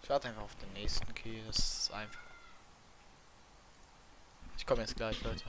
Ich warte einfach auf den nächsten Key, das ist einfach. Ich komme jetzt gleich, Leute.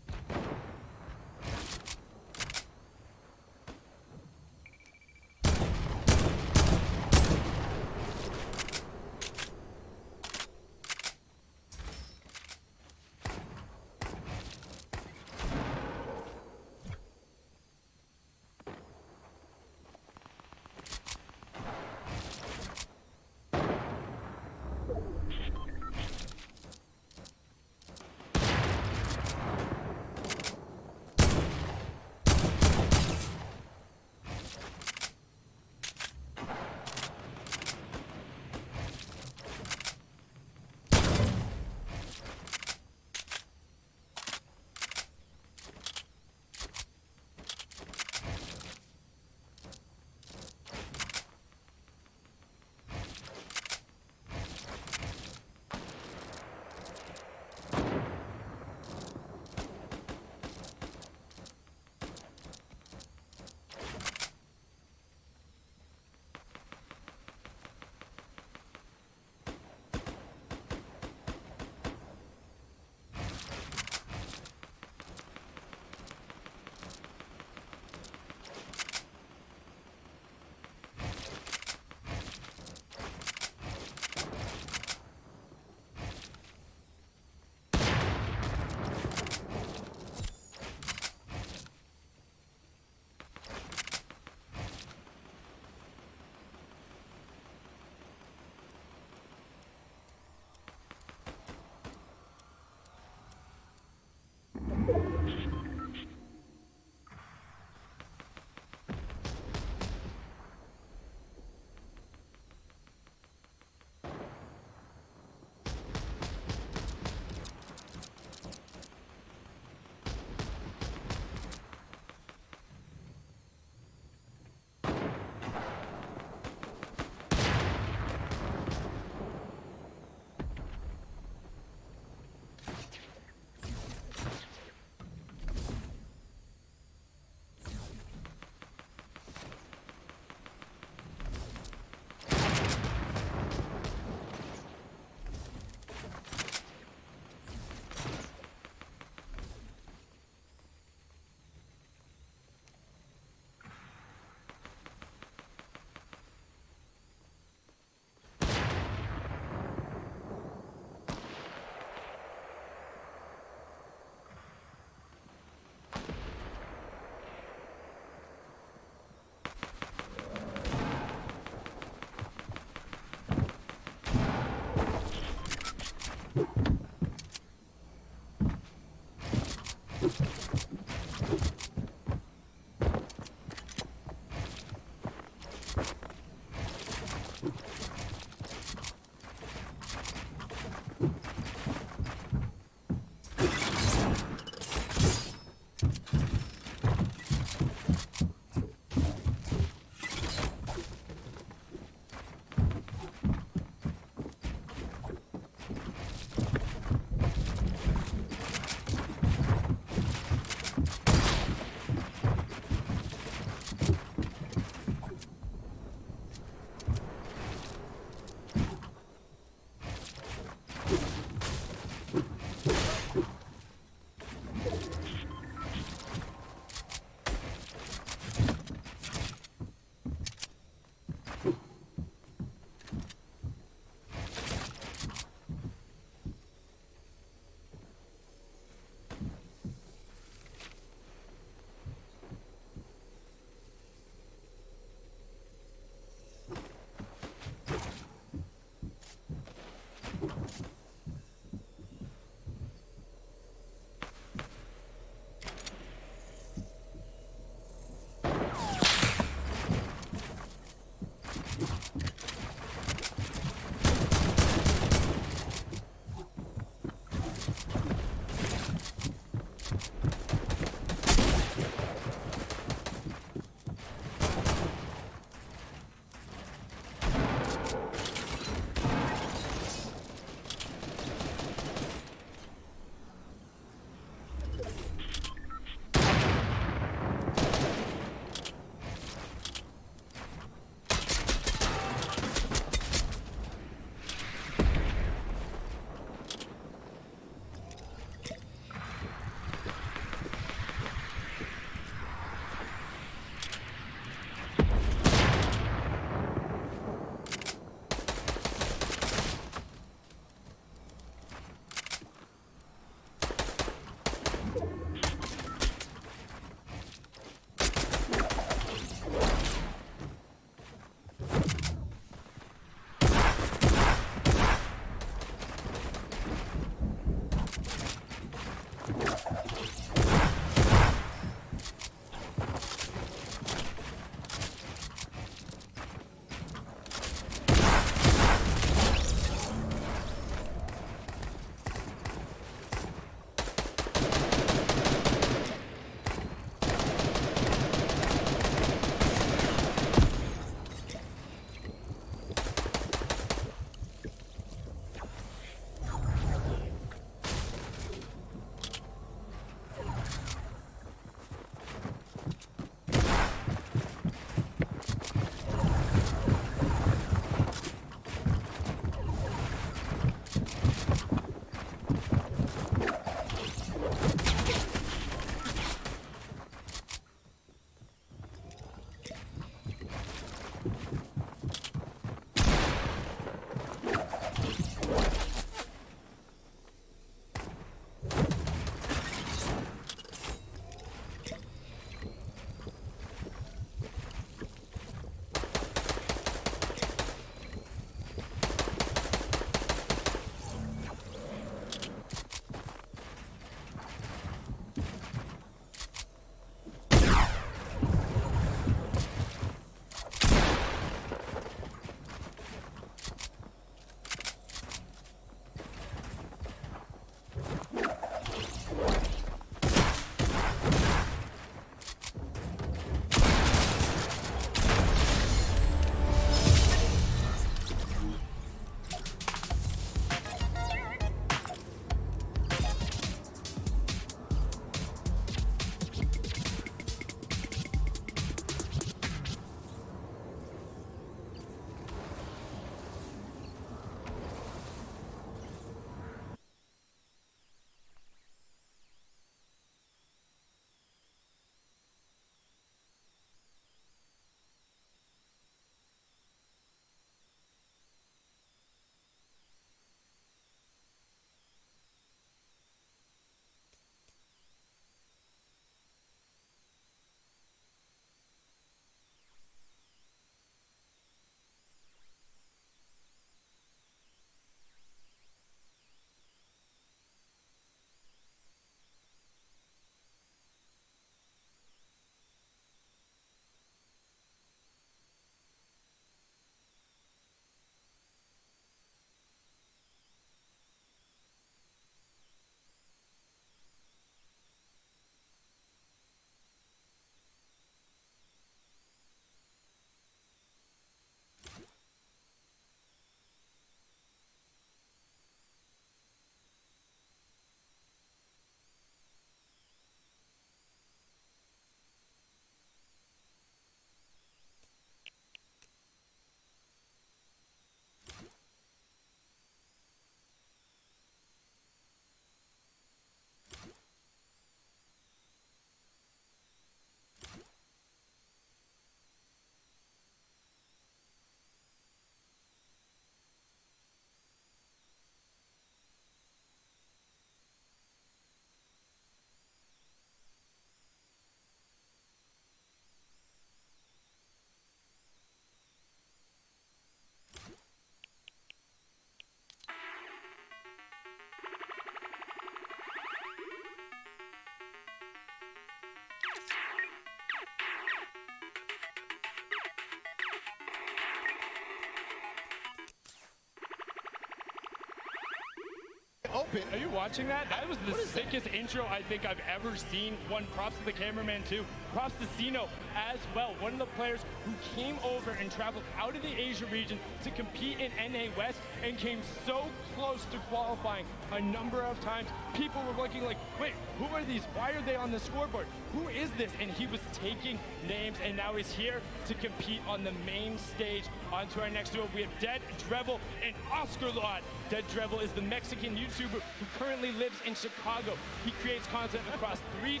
open. Are you watching that? That was the sickest intro I think I've ever seen. One, props to the cameraman too. Props to Sino as well. One of the players who came over and traveled out of the Asia region to compete in NA West and came so close to qualifying a number of times. People were looking like, wait, who are these? Why are they on the scoreboard? Who is this? And he was taking names, and now he's here to compete on the main stage. On to our next duo, we have Dead Drevel and Oscar Lot. Dead Drevel is the Mexican YouTuber who currently lives in Chicago. He creates content across 3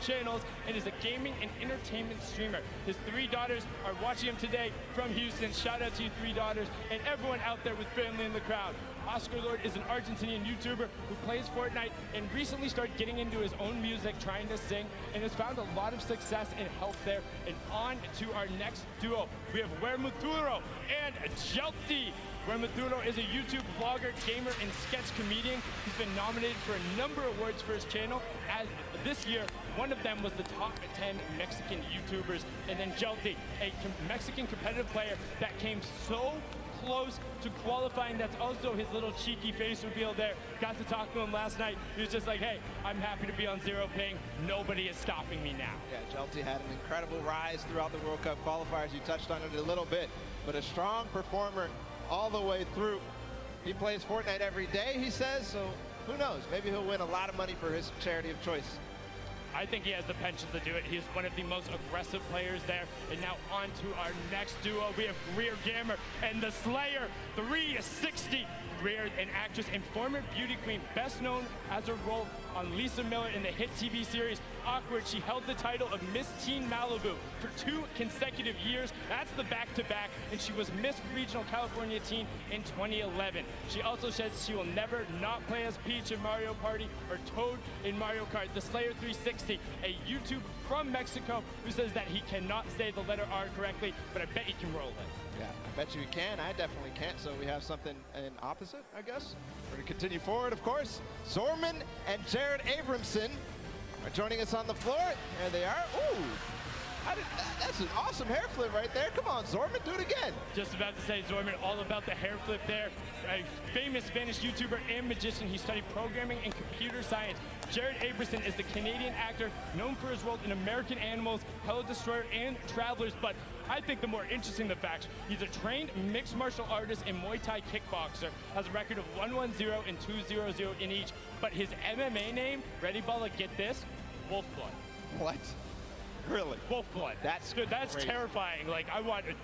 channels and is a gaming and entertainment streamer. His 3 daughters are watching him today from Houston. Shout out to you 3 daughters and everyone out there with family in the crowd. Oscar Lord is an Argentinian YouTuber who plays Fortnite and recently started getting into his own music, trying to sing, and has found a lot of success and help there. And on to our next duo, we have Wermuturo and Jelty. Wermuturo is a YouTube vlogger, gamer, and sketch comedian. He's been nominated for a number of awards for his channel. As this year, one of them was the top 10 Mexican YouTubers. And then Jelty, a Mexican competitive player that came so close to qualifying. That's also his little cheeky face reveal there. Got to talk to him last night. He was just like, hey, I'm happy to be on 0 ping. Nobody is stopping me now. Yeah, Jelty had an incredible rise throughout the World Cup qualifiers. You touched on it a little bit, but a strong performer all the way through. He plays Fortnite every day, he says, so who knows? Maybe he'll win a lot of money for his charity of choice. I think he has the penchant to do it. He's one of the most aggressive players there. And now on to our next duo. We have Greer Gamer and the Slayer 360. Greer, an actress and former beauty queen, best known as her role on Lisa Miller in the hit TV series Awkward. She held the title of Miss Teen Malibu for 2 consecutive years. That's the back-to-back, and she was Miss Regional California Teen in 2011. She also says she will never not play as Peach in Mario Party or Toad in Mario Kart. The Slayer 360, a YouTube from Mexico who says that he cannot say the letter R correctly, but I bet he can roll it. Yeah, I bet you can. I definitely can't. So we have something in opposite, I guess. We're going to continue forward, of course. Zorman and Jared Abramson are joining us on the floor. There they are. Ooh, that's an awesome hair flip right there. Come on, Zorman, do it again. Just about to say, Zorman, all about the hair flip there. A famous Spanish YouTuber and magician. He studied programming and computer science. Jared Abramson is the Canadian actor known for his role in American Animals, Hello Destroyer, and Travelers. But I think the more interesting the facts, he's a trained mixed martial artist and Muay Thai kickboxer, has a record of 110 and 200 in each. But his MMA name, ready, Balla, get this, Wolfblood. What? Really? Wolfblood. That's good. That's crazy. Terrifying. Like,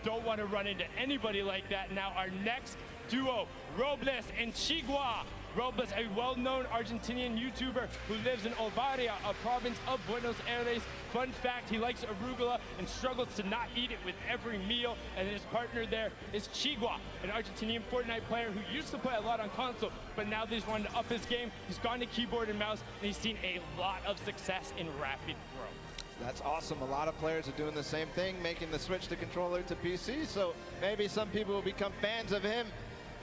don't want to run into anybody like that. Now our next duo, Robles and Chigua. Robles, a well-known Argentinian YouTuber who lives in Ovaria, a province of Buenos Aires. Fun fact, he likes arugula and struggles to not eat it with every meal. And then his partner there is Chigua, an Argentinian Fortnite player who used to play a lot on console, but now that he's wanted to up his game, he's gone to keyboard and mouse, and he's seen a lot of success in rapid growth. That's awesome. A lot of players are doing the same thing, making the switch to controller to PC, so maybe some people will become fans of him.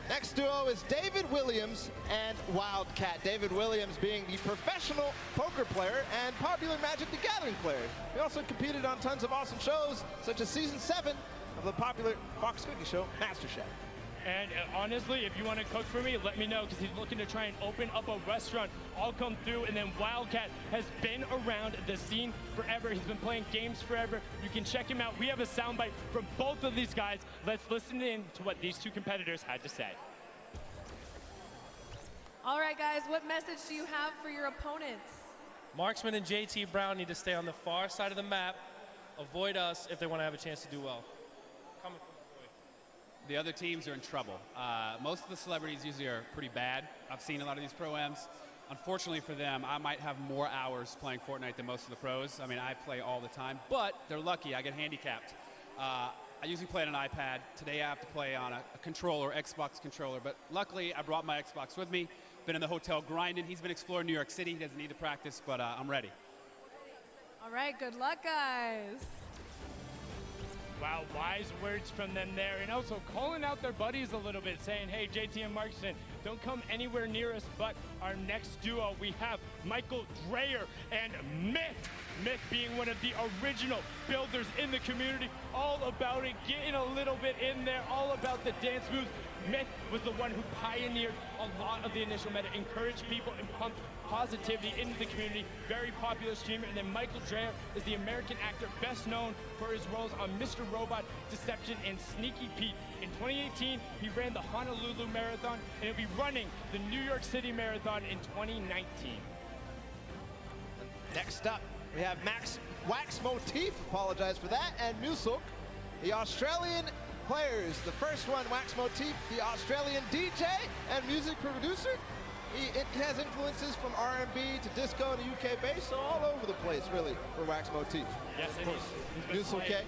Next duo is David Williams and Wildcat. David Williams being the professional poker player and popular Magic the Gathering player. He also competed on tons of awesome shows, such as Season 7 of the popular Fox cooking show, MasterChef. And honestly, if you want to cook for me, let me know, because he's looking to try and open up a restaurant. I'll come through. And then Wildcat has been around the scene forever. He's been playing games forever. You can check him out. We have a soundbite from both of these guys. Let's listen in to what these 2 competitors had to say. All right, guys, what message do you have for your opponents? Marksman and JT Brown need to stay on the far side of the map, avoid us if they want to have a chance to do well. Coming from the other teams are in trouble. Most of the celebrities usually are pretty bad. I've seen a lot of these pro-ams. Unfortunately for them, I might have more hours playing Fortnite than most of the pros. I mean, I play all the time, but they're lucky. I get handicapped. I usually play on an iPad. Today I have to play on a controller, Xbox controller, but luckily I brought my Xbox with me. Been in the hotel grinding. He's been exploring New York City. He doesn't need to practice, but I'm ready. All right, good luck, guys. Wow, wise words from them there. And also calling out their buddies a little bit, saying, hey, JT and Markson, don't come anywhere near us. But our next duo, we have Michael Dreyer and Myth. Myth being one of the original builders in the community, all about it, getting a little bit in there, all about the dance moves. Myth was the one who pioneered a lot of the initial meta, encouraged people and pumped positivity into the community. Very popular streamer. And then Michael Dreyer is the American actor best known for his roles on Mr. Robot, Deception, and Sneaky Pete. In 2018, he ran the Honolulu Marathon, and he'll be running the New York City Marathon in 2019. Next up, we have Max Wax Motif, apologize for that, and Musulk, the Australian players. The first one, Wax Motif, the Australian DJ and music producer. It has influences from R&B to disco to UK bass, so all over the place, really, for Wax Motif. Yes, of course. Musulk,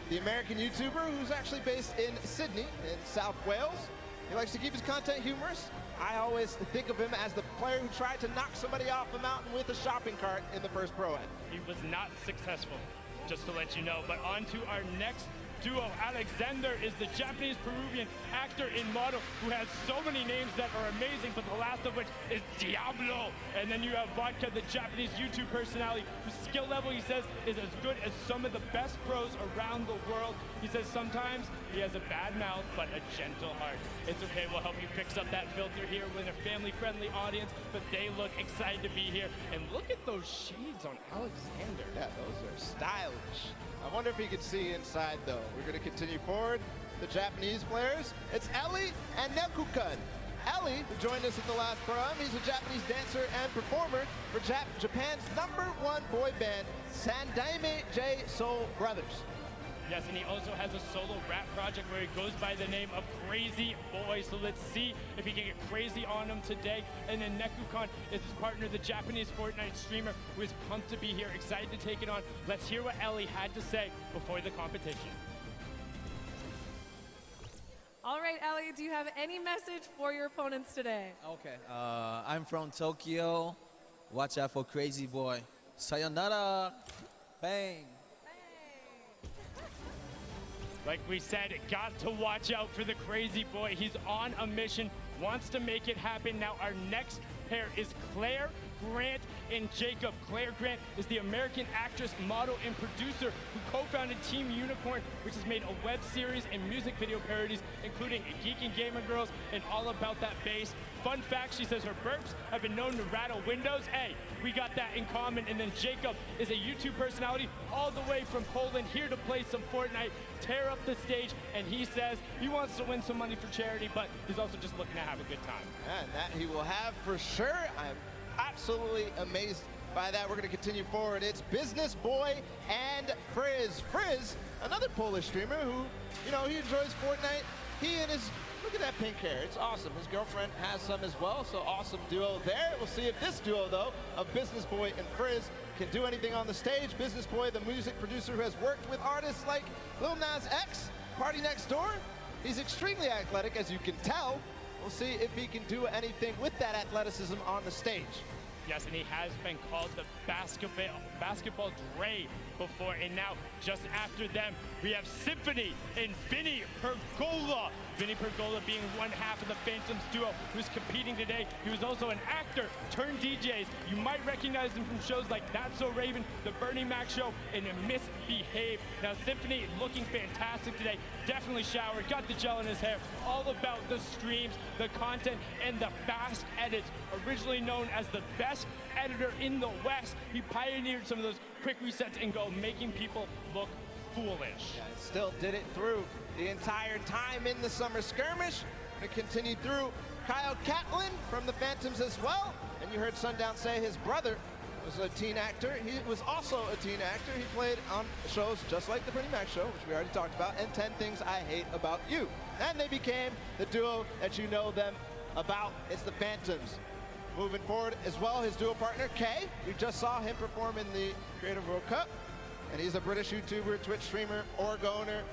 the American YouTuber who's actually based in Sydney, in South Wales. He likes to keep his content humorous. I always think of him as the player who tried to knock somebody off a mountain with a shopping cart in the first Pro-Am. He was not successful, just to let you know. But on to our next duo. ElixZz is the Japanese-Peruvian actor and model who has so many names that are amazing, but the last of which is Diablo. And then you have Vodka, the Japanese YouTube personality, whose skill level, he says, is as good as some of the best pros around the world. He says sometimes he has a bad mouth, but a gentle heart. It's okay, we'll help you fix up that filter here with a family-friendly audience, but they look excited to be here. And look at those shades on ElixZz. Yeah, those are stylish. I wonder if he could see inside, though. We're going to continue forward. The Japanese players. It's Ellie and Nekukun. Ellie, who joined us at the last Pro-Am, he's a Japanese dancer and performer for Japan's #1 boy band, Sandaime J Soul Brothers. Yes, and he also has a solo rap project where he goes by the name of Crazy Boy. So let's see if he can get crazy on him today. And then Nekukun is his partner, the Japanese Fortnite streamer, who is pumped to be here, excited to take it on. Let's hear what Ellie had to say before the competition. All right, Ellie, do you have any message for your opponents today? Okay. I'm from Tokyo. Watch out for Crazy Boy. Sayonara. Bang. Like we said, got to watch out for the Crazy Boy. He's on a mission, wants to make it happen. Now our next pair is Claire Grant and Jacob. Claire Grant is the American actress, model, and producer who co-founded Team Unicorn, which has made a web series and music video parodies, including Geek and Gamer Girls and All About That Bass. Fun fact, she says her burps have been known to rattle windows. Hey, we got that in common. And then Jacob is a YouTube personality all the way from Poland, here to play some Fortnite, tear up the stage, and he says he wants to win some money for charity, but he's also just looking to have a good time. And that he will have for sure. I'm absolutely amazed by that. We're going to continue forward. It's Business Boy and Frizz. Frizz, another Polish streamer who, you know, he enjoys Fortnite. He and his, look at that pink hair. It's awesome. His girlfriend has some as well, so awesome duo there. We'll see if this duo, though, of Business Boy and Frizz can do anything on the stage. Business Boy, the music producer who has worked with artists like Lil Nas X, Party Next Door. He's extremely athletic, as you can tell. We'll see if he can do anything with that athleticism on the stage. Yes, and he has been called the basketball Dre before, and now just after them, we have Symphony and Vinny Pergola. Vinny Pergola being one half of the Phantoms duo who's competing today. He was also an actor turned DJs. You might recognize him from shows like That's So Raven, The Bernie Mac Show, and Misbehave. Now Symphony looking fantastic today. Definitely showered, got the gel in his hair. All about the streams, the content, and the fast edits. Originally known as the best editor in the West, he pioneered some of those quick resets and go, making people look foolish. Yeah, still did it through the entire time in the summer skirmish. Gonna continue through Kyle Catlin from the Phantoms as well. And you heard Sundown say his brother was a teen actor. He was also a teen actor. He played on shows just like the Bernie Mac Show, which we already talked about, and 10 Things I Hate About You. And they became the duo that you know them about. It's the Phantoms. Moving forward as well, his duo partner, Kay. We just saw him perform in the Creative World Cup. And he's a British YouTuber, Twitch streamer, org owner,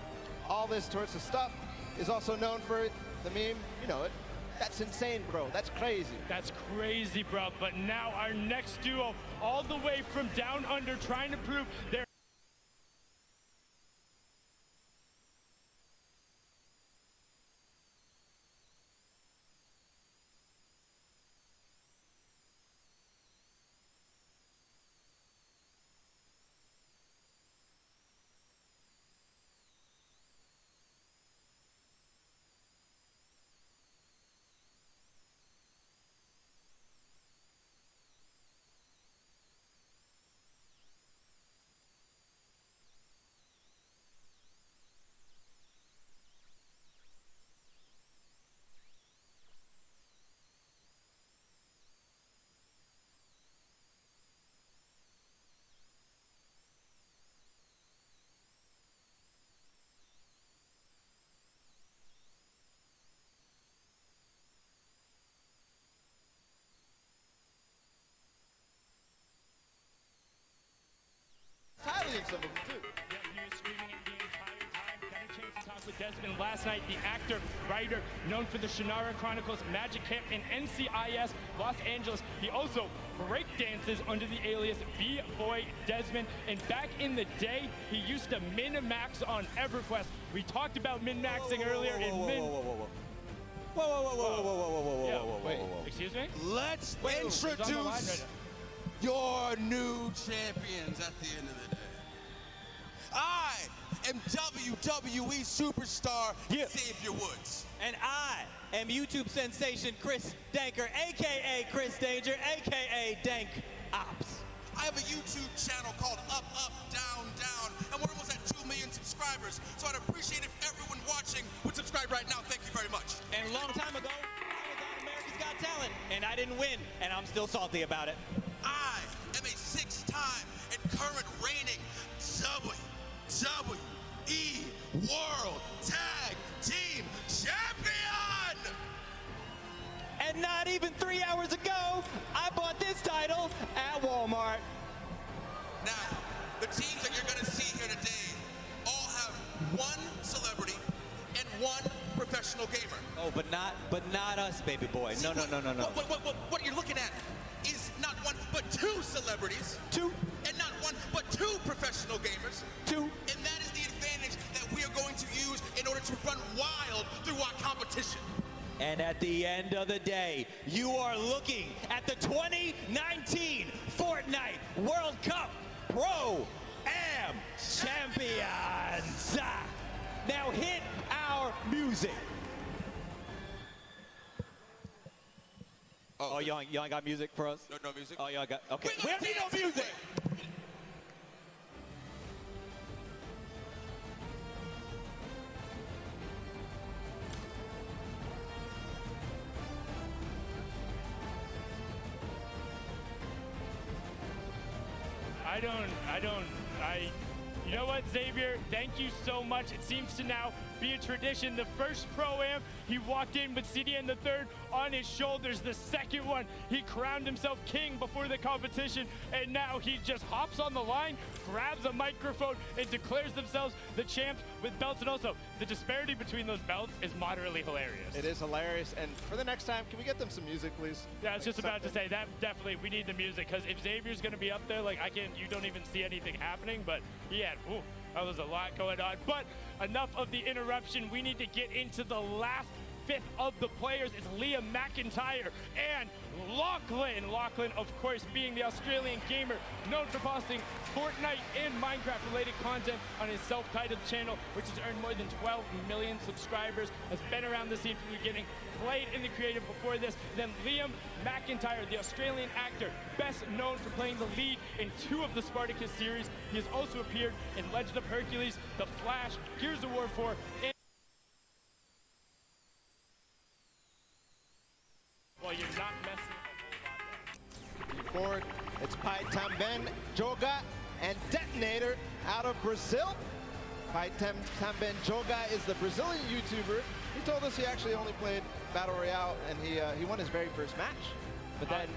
all this sorts of stuff. Is also known for the meme, you know it. That's insane, bro. That's crazy. That's crazy, bro. But now our next duo, all the way from down under, trying to prove they're some of them too. Yeah, he was screaming it the entire time. Got a chance to talk with Desmond last night. The actor, writer, known for the Shannara Chronicles, Magic Camp, and NCIS Los Angeles. He also breakdances under the alias B-Boy Desmond. And back in the day, he used to min-max on EverQuest. We talked about min-maxing earlier in min. Wait, Excuse me? Let's He's on the line right introduce now. your new champions at the end of the day. I am WWE superstar Xavier Woods. And I am YouTube sensation Chris Danker, aka Chris Danger, aka Dank Ops. I have a YouTube channel called Up, Up, Down, Down, and we're almost at 2 million subscribers. So I'd appreciate if everyone watching would subscribe right now. Thank you very much. And a long time ago, I was on America's Got Talent, and I didn't win, and I'm still salty about it. I am a 6-time and current reigning WWE World Tag Team Champion! And not even 3 hours ago, I bought this title at Walmart. Now, the teams that you're going to see here today all have one celebrity and one professional gamer. Oh, but not us, baby boy. See, No. What you're looking at is not one, but 2 celebrities. 2, And not one, but 2 professional gamers. 2. And that is the advantage that we are going to use in order to run wild through our competition. And at the end of the day, you are looking at the 2019 Fortnite World Cup Pro-Am Champions. Now hit our music. Oh, y'all ain't got music for us? No music? Oh, y'all got, okay. Wait, We don't need no music. You know what, Xavier? Thank you so much. It seems to now be a tradition. The first Pro-Am, he walked in with CDN the third on his shoulders. The second one, he crowned himself king before the competition, and now he just hops on the line, grabs a microphone, and declares themselves the champs with belts. And also, the disparity between those belts is moderately hilarious. It is hilarious. And for the next time, can we get them some music, please? Yeah, I was just about to say that definitely we need the music, because if Xavier's going to be up there, like you don't even see anything happening, but he had, that was a lot going on. But enough of the interruption. We need to get into the last 5th of the players. It's Liam McIntyre and Lachlan. Lachlan, of course, being the Australian gamer known for posting Fortnite and Minecraft-related content on his self-titled channel, which has earned more than 12 million subscribers, has been around the scene from the beginning, played in the creative before this. Then Liam McIntyre, the Australian actor, best known for playing the lead in 2 of the Spartacus series. He has also appeared in Legend of Hercules, The Flash, Gears of War 4, and well, you're not messing a whole lot there. Forward, it's Pai Tamben Joga and Detonator out of Brazil. Pai Tamben Joga is the Brazilian YouTuber. He told us he actually only played Battle Royale, and he won his very first match. But then,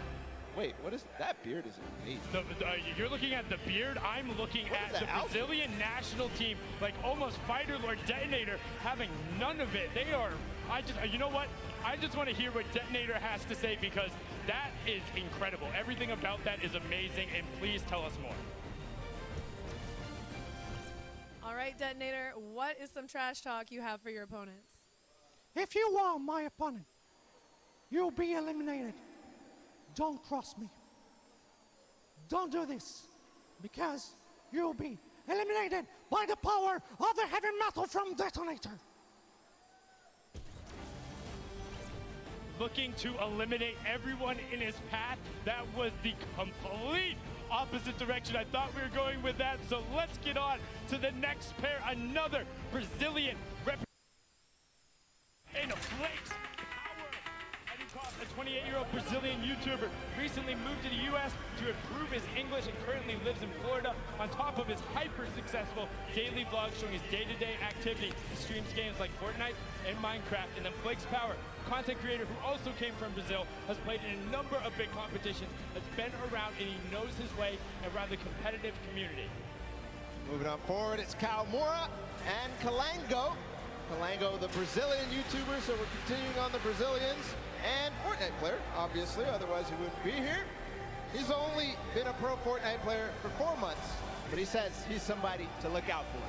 wait, what is that beard? Is it You're looking at the beard. I'm looking at the Brazilian national team, like almost Fighter Lord Detonator, having none of it. They are, you know what? I just want to hear what Detonator has to say, because that is incredible. Everything about that is amazing, and please tell us more. All right, Detonator, what is some trash talk you have for your opponents? If you are my opponent, you'll be eliminated. Don't cross me. Don't do this, because you'll be eliminated by the power of the heavy metal from Detonator. Looking to eliminate everyone in his path. That was the complete opposite direction I thought we were going with that. So let's get on to the next pair. Another Brazilian in a Flakes Power. Eddie Koff, a 28-year-old Brazilian YouTuber, recently moved to the U.S. to improve his English and currently lives in Florida. On top of his hyper-successful daily vlog showing his day-to-day activity, he streams games like Fortnite and Minecraft. And then Flakes Power, content creator who also came from Brazil, has played in a number of big competitions, has been around, and he knows his way around the competitive community. Moving on forward, it's Kawamura and Kalango. Kalango, the Brazilian YouTuber, so we're continuing on the Brazilians. And Fortnite player, obviously, otherwise he wouldn't be here. He's only been a pro Fortnite player for 4 months, but he says he's somebody to look out for.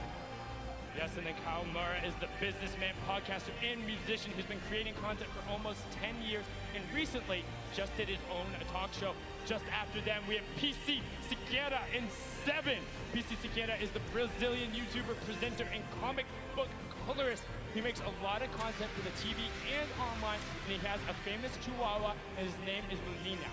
Yes, and then Kawamura is the businessman, podcaster, and musician who's been creating content for almost 10 years, and recently just did his own talk show. Just after them, we have PC Siqueira in 7. PC Siqueira is the Brazilian YouTuber, presenter, and comic book colorist. He makes a lot of content for the TV and online, and he has a famous chihuahua, and his name is Munina.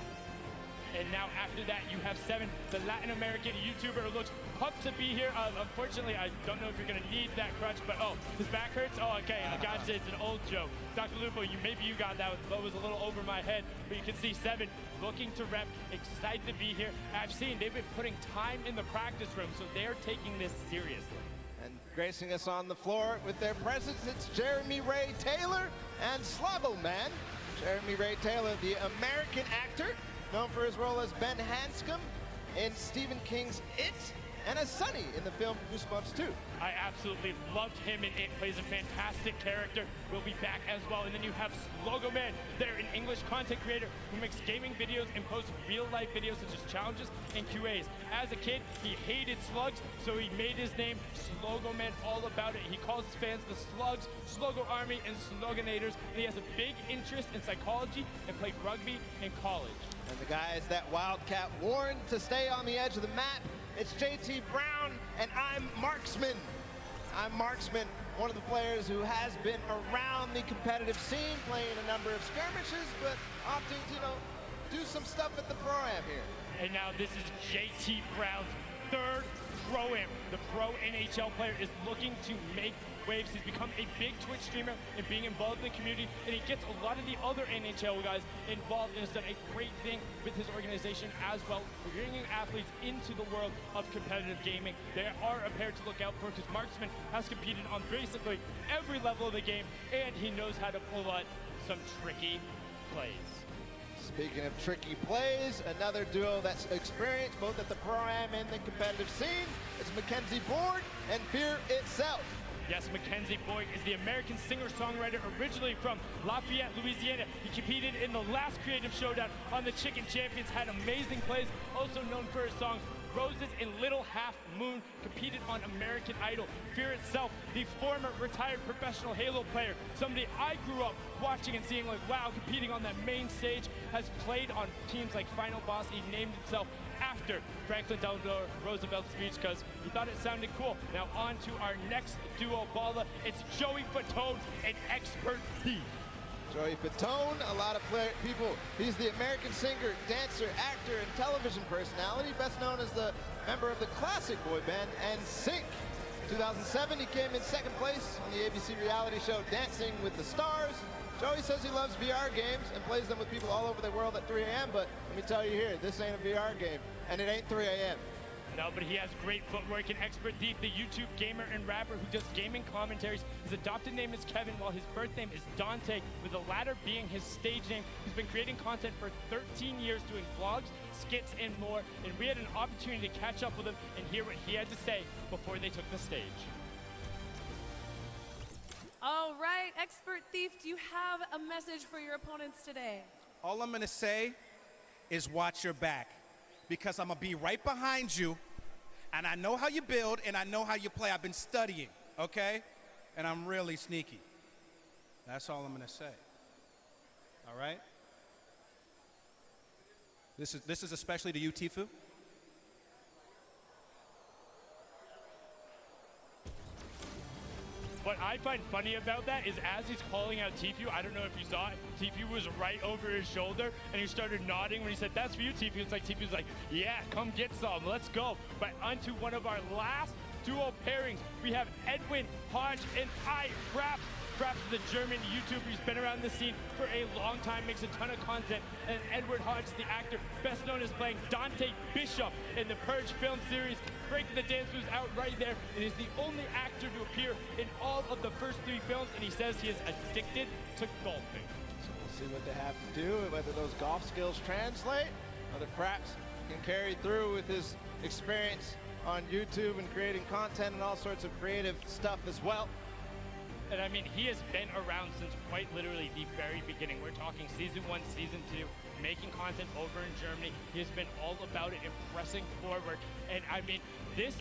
And now after that, you have 7, the Latin American YouTuber who looks pumped to be here. Unfortunately, I don't know if you're gonna need that crutch, but oh, his back hurts? Oh, okay, gotcha, it's an old joke. Dr. Lupo, maybe you got that, that was a little over my head, but you can see 7 looking to rep, excited to be here. I've seen they've been putting time in the practice room, so they're taking this seriously. And gracing us on the floor with their presence, it's Jeremy Ray Taylor and Slavo Man. Jeremy Ray Taylor, the American actor, known for his role as Ben Hanscom in Stephen King's It, and as Sonny in the film Goosebumps 2. I absolutely loved him in It, plays a fantastic character. We'll be back as well. And then you have Slogo Man. They're an English content creator who makes gaming videos and posts real-life videos such as challenges and QAs. As a kid, he hated slugs, so he made his name Slogo Man all about it. He calls his fans the Slugs, Slogo Army, and Sloganators. And he has a big interest in psychology and played rugby in college. And the guys that Wildcat warned to stay on the edge of the map, it's JT Brown, and I'm Marksman. I'm Marksman, one of the players who has been around the competitive scene, playing a number of skirmishes, but opting to, do some stuff at the Pro-Am here. And now this is JT Brown's 3rd Pro-Am. The pro NHL player is looking to make waves. He's become a big Twitch streamer and being involved in the community, and he gets a lot of the other NHL guys involved and has done a great thing with his organization as well, bringing athletes into the world of competitive gaming. They are a pair to look out for because Marksman has competed on basically every level of the game, and he knows how to pull out some tricky plays. Speaking of tricky plays, another duo that's experienced both at the Pro-Am and the competitive scene, it's Mackenzie Board and Fear Itself. Yes, Mackenzie Boyd is the American singer-songwriter originally from Lafayette, Louisiana. He competed in the last Creative Showdown on the Chicken Champions, had amazing plays, also known for his songs Roses and Little Half Moon, competed on American Idol. Fear Itself, the former retired professional Halo player, somebody I grew up watching and seeing like, wow, competing on that main stage, has played on teams like Final Boss. He named himself after Franklin Delano Roosevelt's speech because he thought it sounded cool. Now on to our next duo baller. It's Joey Fatone, an expert thief. Joey Fatone, a lot of people. He's the American singer, dancer, actor, and television personality, best known as the member of the classic boy band NSYNC. 2007, he came in 2nd place on the ABC reality show Dancing with the Stars. Joey says he loves VR games and plays them with people all over the world at 3 a.m., but let me tell you here, this ain't a VR game, and it ain't 3 a.m. No, but he has great footwork. An expert thief, the YouTube gamer and rapper who does gaming commentaries. His adopted name is Kevin, while his birth name is Dante, with the latter being his stage name. He's been creating content for 13 years, doing vlogs, skits, and more, and we had an opportunity to catch up with him and hear what he had to say before they took the stage. All right, expert thief, do you have a message for your opponents today? All I'm gonna say is watch your back, because I'm gonna be right behind you, and I know how you build, and I know how you play. I've been studying, okay? And I'm really sneaky. That's all I'm gonna say. All right? This is especially to you, Tifu. What I find funny about that is as he's calling out Tifu, I don't know if you saw it, Tifu was right over his shoulder and he started nodding when he said, "That's for you, Tifu." It's like Tifu's like, "Yeah, come get some, let's go." But onto one of our last duo pairings, we have Edwin Hodge and Fraps. Fraps is the German YouTuber. He's been around the scene for a long time, makes a ton of content. And Edward Hodge, the actor, best known as playing Dante Bishop in the Purge film series, breaking the dance moves out right there. And is the only actor to appear in all of the first 3 films, and he says he is addicted to golfing. So we'll see what they have to do, whether those golf skills translate, whether Fraps can carry through with his experience on YouTube and creating content and all sorts of creative stuff as well. And I mean, he has been around since quite literally the very beginning. We're talking season 1, season 2, making content over in Germany. He has been all about it and pressing forward. And I mean, this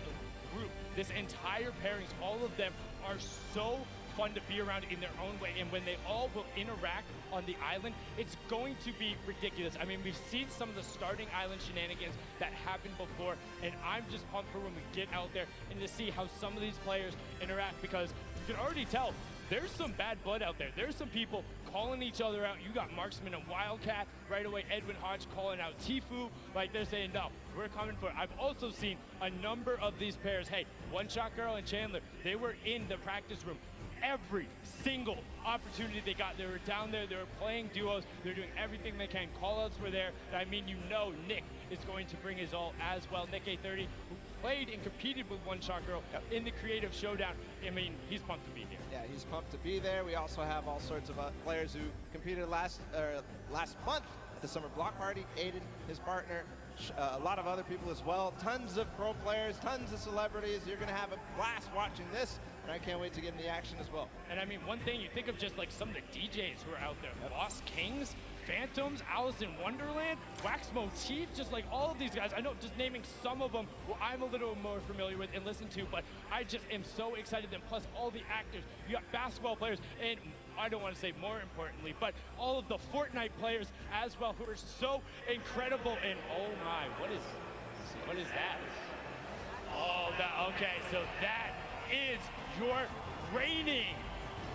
group, this entire pairings, all of them are so fun to be around in their own way. And when they all will interact on the island, it's going to be ridiculous. I mean, we've seen some of the starting island shenanigans that happened before, and I'm just pumped for when we get out there and to see how some of these players interact, because you can already tell there's some bad blood out there. There's some people calling each other out. You got Marksman and Wildcat right away. Edwin Hodge calling out Tifu. Like, they're saying, no, we're coming for it. I've also seen a number of these pairs. Hey, One Shot Girl and Chandler, they were in the practice room every single opportunity they got. They were down there, they were playing duos, they're doing everything they can. Call-outs were there. I mean, you know Nick is going to bring his all as well. Nick A30, who played and competed with One Shot Girl in the creative showdown. I mean, he's pumped to be here. Yeah, he's pumped to be there. We also have all sorts of players who competed last month at the Summer Block Party. Aiden, his partner, a lot of other people as well. Tons of pro players, tons of celebrities. You're going to have a blast watching this, and I can't wait to get in the action as well. And I mean, one thing, you think of just like some of the DJs who are out there. Lost Kings, Phantoms, Alice in Wonderland, Wax Motif, just like all of these guys. I know, just naming some of them who I'm a little more familiar with and listen to, but I just am so excited. And plus all the actors, you got basketball players, and I don't want to say more importantly, but all of the Fortnite players as well, who are so incredible. And oh my, what is that? Oh, okay, so that is your reigning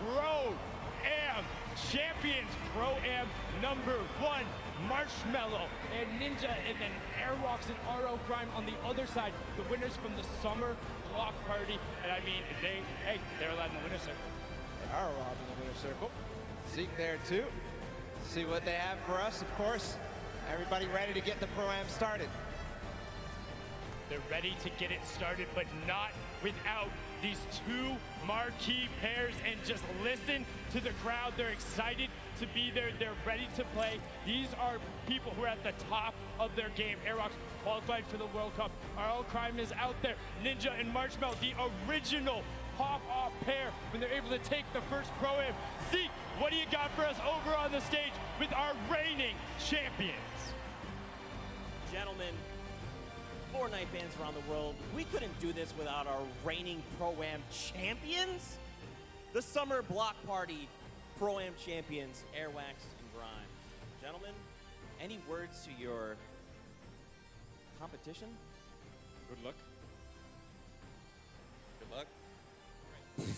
Pro-Am champions. Pro-Am number 1, Marshmallow and Ninja, and then Airwalks and RO Crime on the other side, the winners from the Summer Block Party. And I mean, they're allowed in the winner's circle. They are allowed in the winner's circle. Zeke there too. See what they have for us, of course. Everybody ready to get the Pro-Am started. They're ready to get it started, but not without these two marquee pairs. And just listen to the crowd. They're excited to be there. They're ready to play. These are people who are at the top of their game. Airwalks qualified for the World Cup. RO Crime is out there. Ninja and Marshmallow, the original pop-off pair when they're able to take the first Pro-Am. Zeke, what do you got for us over on the stage with our reigning champions? Gentlemen, Fortnite fans around the world, we couldn't do this without our reigning Pro-Am champions. The Summer Block Party Pro-Am champions, Airwax and Grime. Gentlemen, any words to your competition? Good luck. Good luck. Great.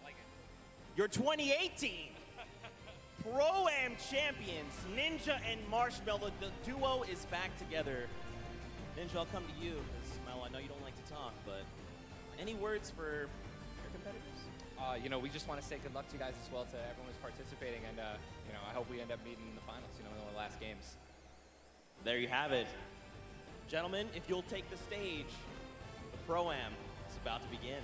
Like it. Your 2018 Pro-Am champions, Ninja and Marshmallow. The duo is back together. Ninja, I'll come to you, because Mel, I know you don't like to talk, but any words for your competitors? You know, we just want to say good luck to you guys as well, to everyone who's participating, and you know, I hope we end up meeting in the finals, you know, in the last games. There you have it. Gentlemen, if you'll take the stage, the Pro-Am is about to begin.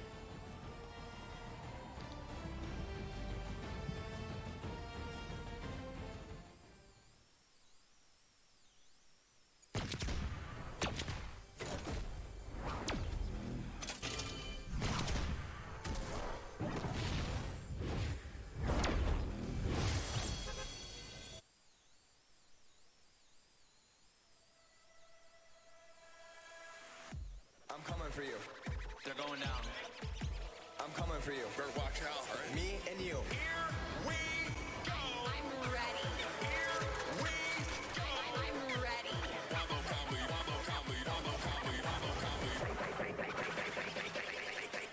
I'm coming for you. They're going down. I'm coming for you. Better watch out, right? Me and you. Here we go. I'm ready. Here we go. I'm ready. Combo, combo, combo, combo, combo, combo, combo, combo.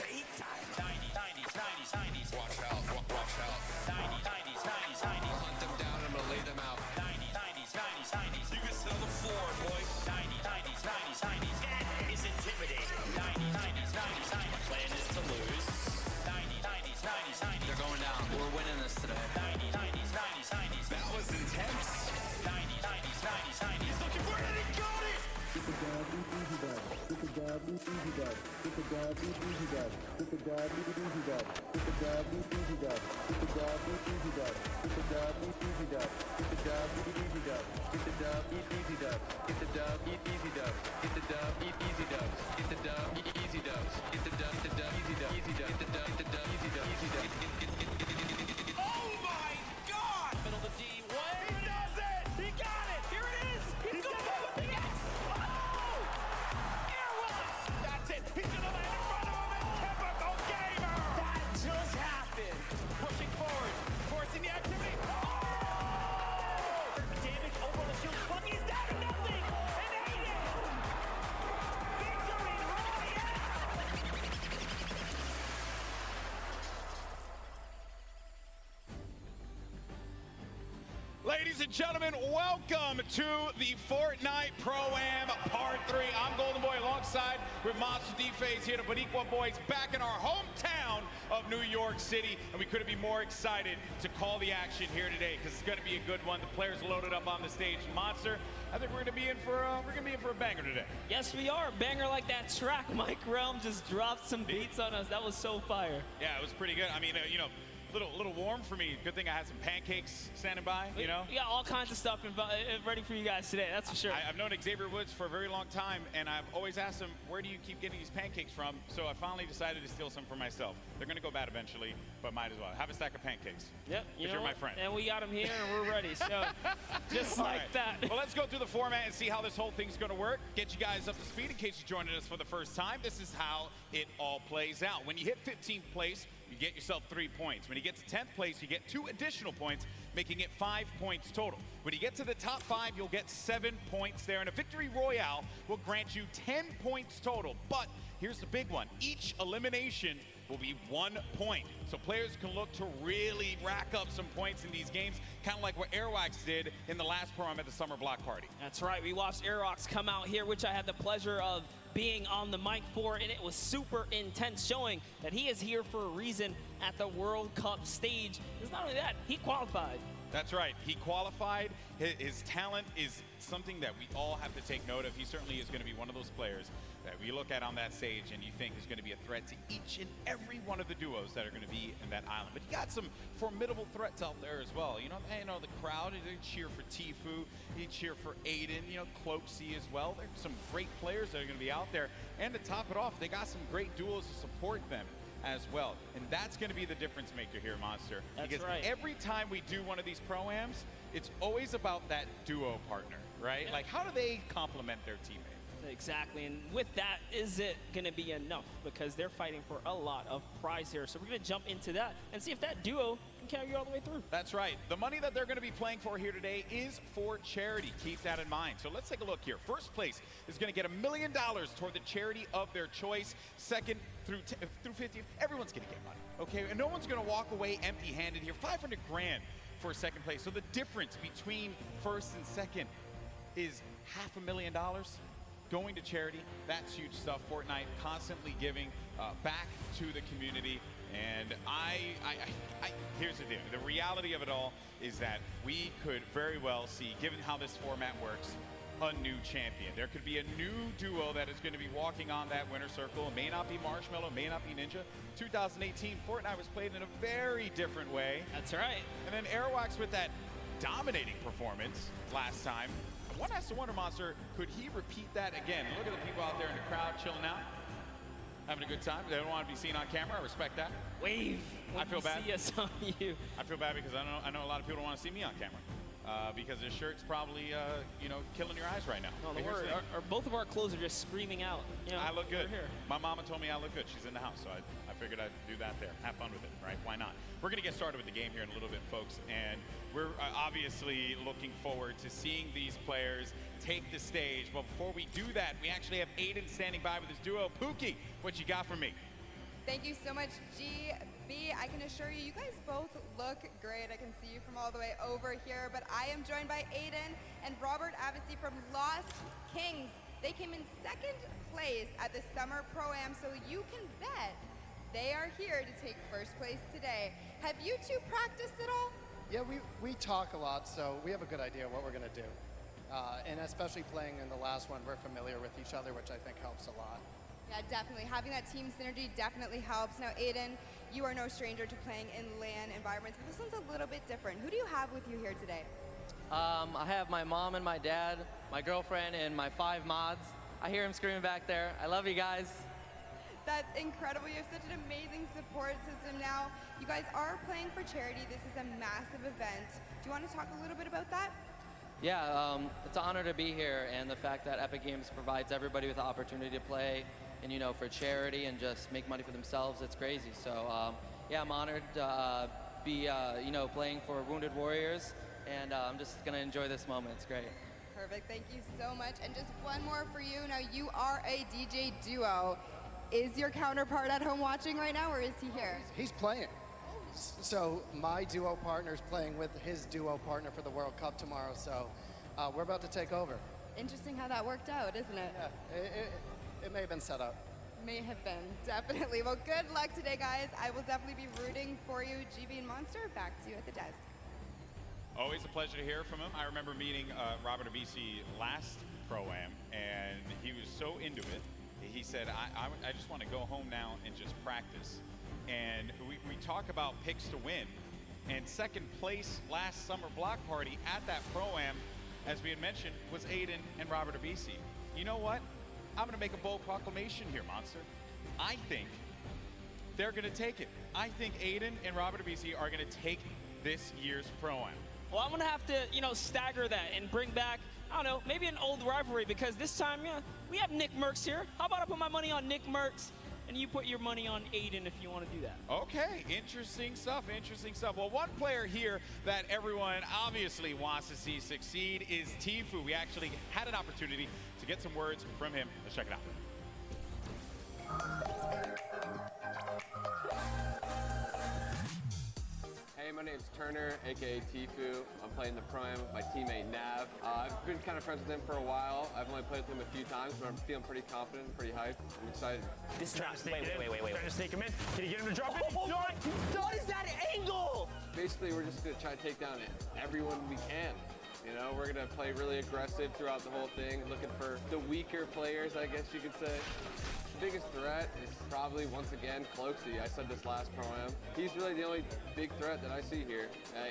Big time. 90s. Watch out, watch out. 90s. Hunt them down, I'm gonna lay them out. 90s. You can sell the floor, boys. 90s. That is intimidating. 90s. Plan is to lose. 90s. They're going down. We're winning this today. 90s. Ladies and gentlemen, welcome to the Fortnite Pro-Am Part 3. I'm Golden Boy alongside with Monster D-Phase here, the Boricua Boys, back in our hometown of New York City. And we couldn't be more excited to call the action here today because it's going to be a good one. The players loaded up on the stage. Monster, I think we're going to be in for a banger today. Yes, we are. A banger like that track. Mike Realm just dropped some beats on us. That was so fire. Yeah, it was pretty good. I mean, you know, little warm for me. Good thing I had some pancakes standing by, you know? We got all kinds of stuff ready for you guys today, that's for sure. I've known Xavier Woods for a very long time, and I've always asked him, where do you keep getting these pancakes from? So I finally decided to steal some for myself. They're going to go bad eventually, but might as well. Have a stack of pancakes. Yep. Because you're my friend. And we got them here, and we're ready. So just all like right. that. Well, let's go through the format and see how this whole thing's going to work. Get you guys up to speed in case you're joining us for the first time. This is how it all plays out. When you hit 15th place, you get yourself 3 points. When you get to 10th place, you get 2 additional points, making it 5 points total. When you get to the top 5, you'll get 7 points there, and a victory royale will grant you 10 points total. But here's the big one. Each elimination will be 1 point. So players can look to really rack up some points in these games, kind of like what Airwax did in the last program at the Summer Block Party. That's right. We watched Airwax come out here, which I had the pleasure of being on the mic for, and it was super intense, showing that he is here for a reason at the World Cup stage. It's not only that, he qualified. That's right. He qualified. His talent is something that we all have to take note of. He certainly is going to be one of those players that we look at on that stage and you think is going to be a threat to each and every one of the duos that are going to be in that island. But you got some formidable threats out there as well. You know, the crowd, they cheer for Tfue, they cheer for Aiden, you know, Cloaksy as well. There's some great players that are going to be out there. And to top it off, they got some great duos to support them as well. And that's going to be the difference maker here, Monster. That's because right. every time we do one of these pro-ams, it's always about that duo partner, right? Yeah. Like, how do they complement their teammate? Exactly, and with that, is it going to be enough? Because they're fighting for a lot of prize here. So we're going to jump into that and see if that duo can carry you all the way through. That's right. The money that they're going to be playing for here today is for charity. Keep that in mind. So let's take a look here. First place is going to get $1 million toward the charity of their choice. Second through 50th, everyone's going to get money, okay? And no one's going to walk away empty-handed here. 500 grand for second place. So the difference between first and second is $500,000 going to charity. That's huge stuff. Fortnite constantly giving back to the community. And here's the deal. The reality of it all is that we could very well see, given how this format works, a new champion. There could be a new duo that is going to be walking on that winner circle. It may not be Marshmallow, it may not be Ninja. 2018, Fortnite was played in a very different way. That's right. And then Airwax with that dominating performance last time. One has to wonder, Monster, could he repeat that again? Look at the people out there in the crowd chilling out, having a good time. They don't want to be seen on camera. I respect that. Wave. I feel bad. See us on you. I feel bad because I know a lot of people don't want to see me on camera. Because this shirt's probably, you know, killing your eyes right now. No, don't worry. Both of our clothes are just screaming out. You know, I look good. Here. My mama told me I look good. She's in the house, so I figured I'd do that there. Have fun with it, right? Why not? We're going to get started with the game here in a little bit, folks, and we're obviously looking forward to seeing these players take the stage. But before we do that, we actually have Aiden standing by with his duo. Pookie, what you got for me? Thank you so much, GB. I can assure you, you guys both look great. I can see you from all the way over here, but I am joined by Aiden and Robert Avesey from Lost Kings. They came in second place at the Summer Pro-Am, so you can bet they are here to take first place today. Have you two practiced at all? Yeah, we talk a lot, so we have a good idea what we're going to do. And especially playing in the last one, we're familiar with each other, which I think helps a lot. Yeah, definitely. Having that team synergy definitely helps. Now, Aiden, you are no stranger to playing in LAN environments, but this one's a little bit different. Who do you have with you here today? I have my mom and my dad, my girlfriend, and my 5 mods. I hear him screaming back there. I love you guys. That's incredible. You have such an amazing support system now. You guys are playing for charity. This is a massive event. Do you want to talk a little bit about that? Yeah, it's an honor to be here, and the fact that Epic Games provides everybody with the opportunity to play and, you know, for charity and just make money for themselves, it's crazy. So, yeah, I'm honored to be, you know, playing for Wounded Warriors, and I'm just going to enjoy this moment. It's great. Perfect. Thank you so much. And just one more for you. Now, you are a DJ duo. Is your counterpart at home watching right now, or is he here? He's playing. So my duo partner is playing with his duo partner for the World Cup tomorrow, so we're about to take over. Interesting how that worked out, isn't it? Yeah, it may have been set up. May have been, definitely. Well, good luck today, guys. I will definitely be rooting for you. GB and Monster, back to you at the desk. Always a pleasure to hear from him. I remember meeting Robert Abisi last Pro-Am, and he was so into it. He said, I just want to go home now and just practice. And we talk about picks to win. And second place last summer block party at that Pro-Am, as we had mentioned, was Aiden and Robert Abisi. You know what? I'm going to make a bold proclamation here, Monster. I think they're going to take it. I think Aiden and Robert Abisi are going to take this year's Pro-Am. Well, I'm going to have to, you know, stagger that and bring back, I don't know, maybe an old rivalry, because this time, yeah, we have Nick Merckx here. How about I put my money on Nick Merckx, and you put your money on Aiden if you want to do that? Okay, interesting stuff, interesting stuff. Well, one player here that everyone obviously wants to see succeed is Tfue. We actually had an opportunity to get some words from him. Let's check it out. Hey, my name's Turner, aka Tfue. I'm playing the Pro-Am with my teammate Nav. I've been kind of friends with him for a while. I've only played with him a few times, but I'm feeling pretty confident, pretty hyped. I'm excited. This trap, wait. Trying to stake him in. Can you get him to drop it? What is that angle? Basically, we're just gonna try to take down everyone we can. You know, we're gonna play really aggressive throughout the whole thing, looking for the weaker players, I guess you could say. The biggest threat is probably, once again, folgt. I said this last Pro-Am. He's really the only big threat that I see here.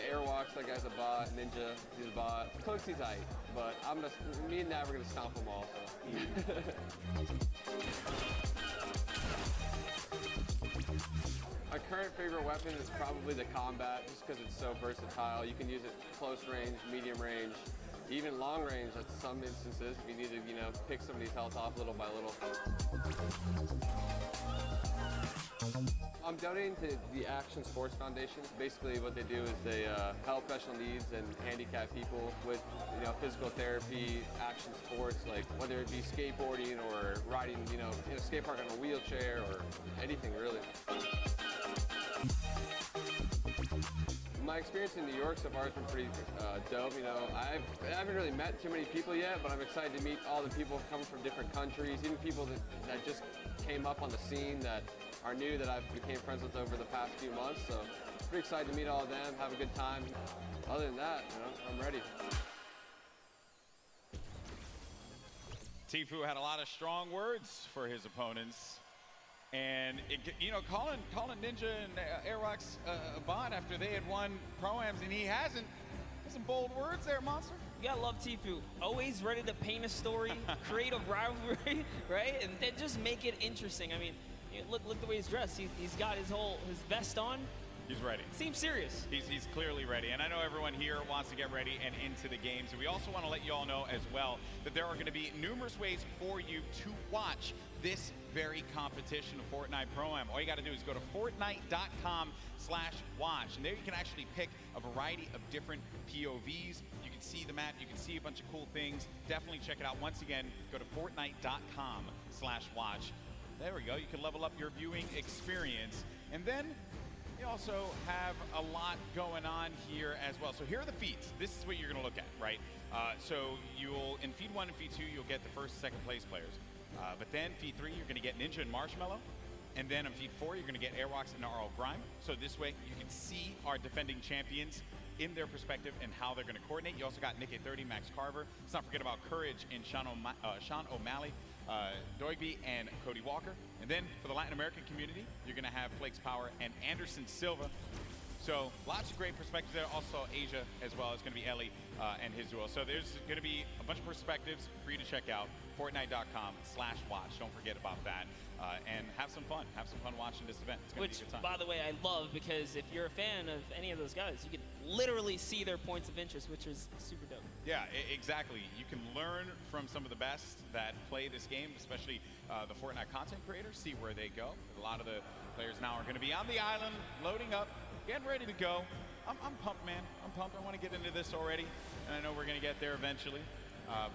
Airwalks, that guy's a bot. Ninja, he's a bot. folgt's tight, but me and Nav are gonna stomp them all, so. My current favorite weapon is probably the combat, just because it's so versatile. You can use it close range, medium range, even long range at some instances if you need to, you know, pick somebody's health off little by little. I'm donating to the Action Sports Foundation. Basically what they do is they help special needs and handicapped people with, you know, physical therapy, action sports, like whether it be skateboarding or riding, you know, in a skate park on a wheelchair or anything really. My experience in New York so far has been pretty dope. You know, I haven't really met too many people yet, but I'm excited to meet all the people coming from different countries, even people that just came up on the scene that are new that I've became friends with over the past few months. So pretty excited to meet all of them, have a good time. Other than that, you know, I'm ready. Tfue had a lot of strong words for his opponents. And, you know, calling Ninja and Airwalks a bot after they had won Pro-Ams and he hasn't. Some bold words there, Monster. You gotta love Tfue. Always ready to paint a story, create a rivalry, right? And then just make it interesting. I mean, look the way he's dressed. He's got his vest on. He's ready. Seems serious. He's clearly ready. And I know everyone here wants to get ready and into the games. And we also want to let you all know as well that there are going to be numerous ways for you to watch this very competition of Fortnite Pro-Am. All you got to do is go to Fortnite.com/watch. And there you can actually pick a variety of different POVs. You can see the map. You can see a bunch of cool things. Definitely check it out. Once again, go to Fortnite.com/watch. There we go. You can level up your viewing experience. And then we also have a lot going on here as well. So here are the feats. This is what you're going to look at, right? So you'll, in feed 1 and feed 2, you'll get the first, second place players. But then feed 3, you're going to get Ninja and Marshmallow. And then on feed 4, you're going to get Airwalks and RL Grime. So this way you can see our defending champions in their perspective and how they're going to coordinate. You also got Nick A30, Max Carver. Let's not forget about Courage and Sean O'Malley. Doigby and Cody Walker. And then for the Latin American community, you're going to have Flakes Power and Anderson Silva. So lots of great perspectives there. Also Asia as well. It's going to be Ellie and his duo. So there's going to be a bunch of perspectives for you to check out. Fortnite.com/watch. Don't forget about that. And have some fun. Have some fun watching this event. It's going to be a good time. By the way, I love, because if you're a fan of any of those guys, you can literally see their points of interest, which is super dope. Yeah, exactly. You can learn from some of the best that play this game, especially the Fortnite content creators, see where they go. A lot of the players now are going to be on the island, loading up, getting ready to go. I'm pumped, man. I'm pumped. I want to get into this already, and I know we're going to get there eventually.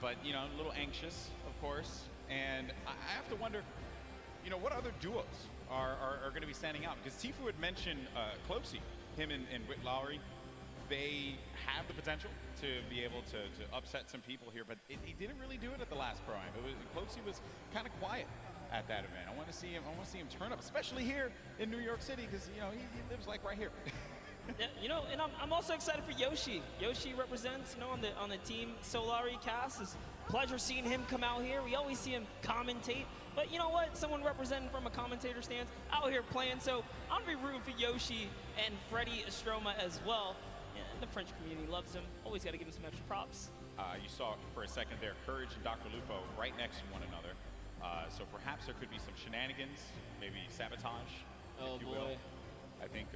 But, you know, a little anxious, of course. And I have to wonder, you know, what other duos are going to be standing out? Because Tifu had mentioned Closey, him and Whit Lowry. They have the potential to be able to upset some people here, but he didn't really do it at the last Pro-Am. Closey was kind of quiet at that event. I want to see him. I want to see him turn up, especially here in New York City, because you know he lives like right here. Yeah, you know, and I'm also excited for Yoshi. Yoshi represents, you know, on the Team Solari cast. It's a pleasure seeing him come out here. We always see him commentate, but you know what? Someone representing from a commentator stance out here playing. So I'm gonna be rooting for Yoshi and Freddie Estroma as well. Yeah, the French community loves him. Always got to give him some extra props. You saw for a second there, Courage and Dr. Lupo right next to one another. So perhaps there could be some shenanigans, maybe sabotage, if you will. I think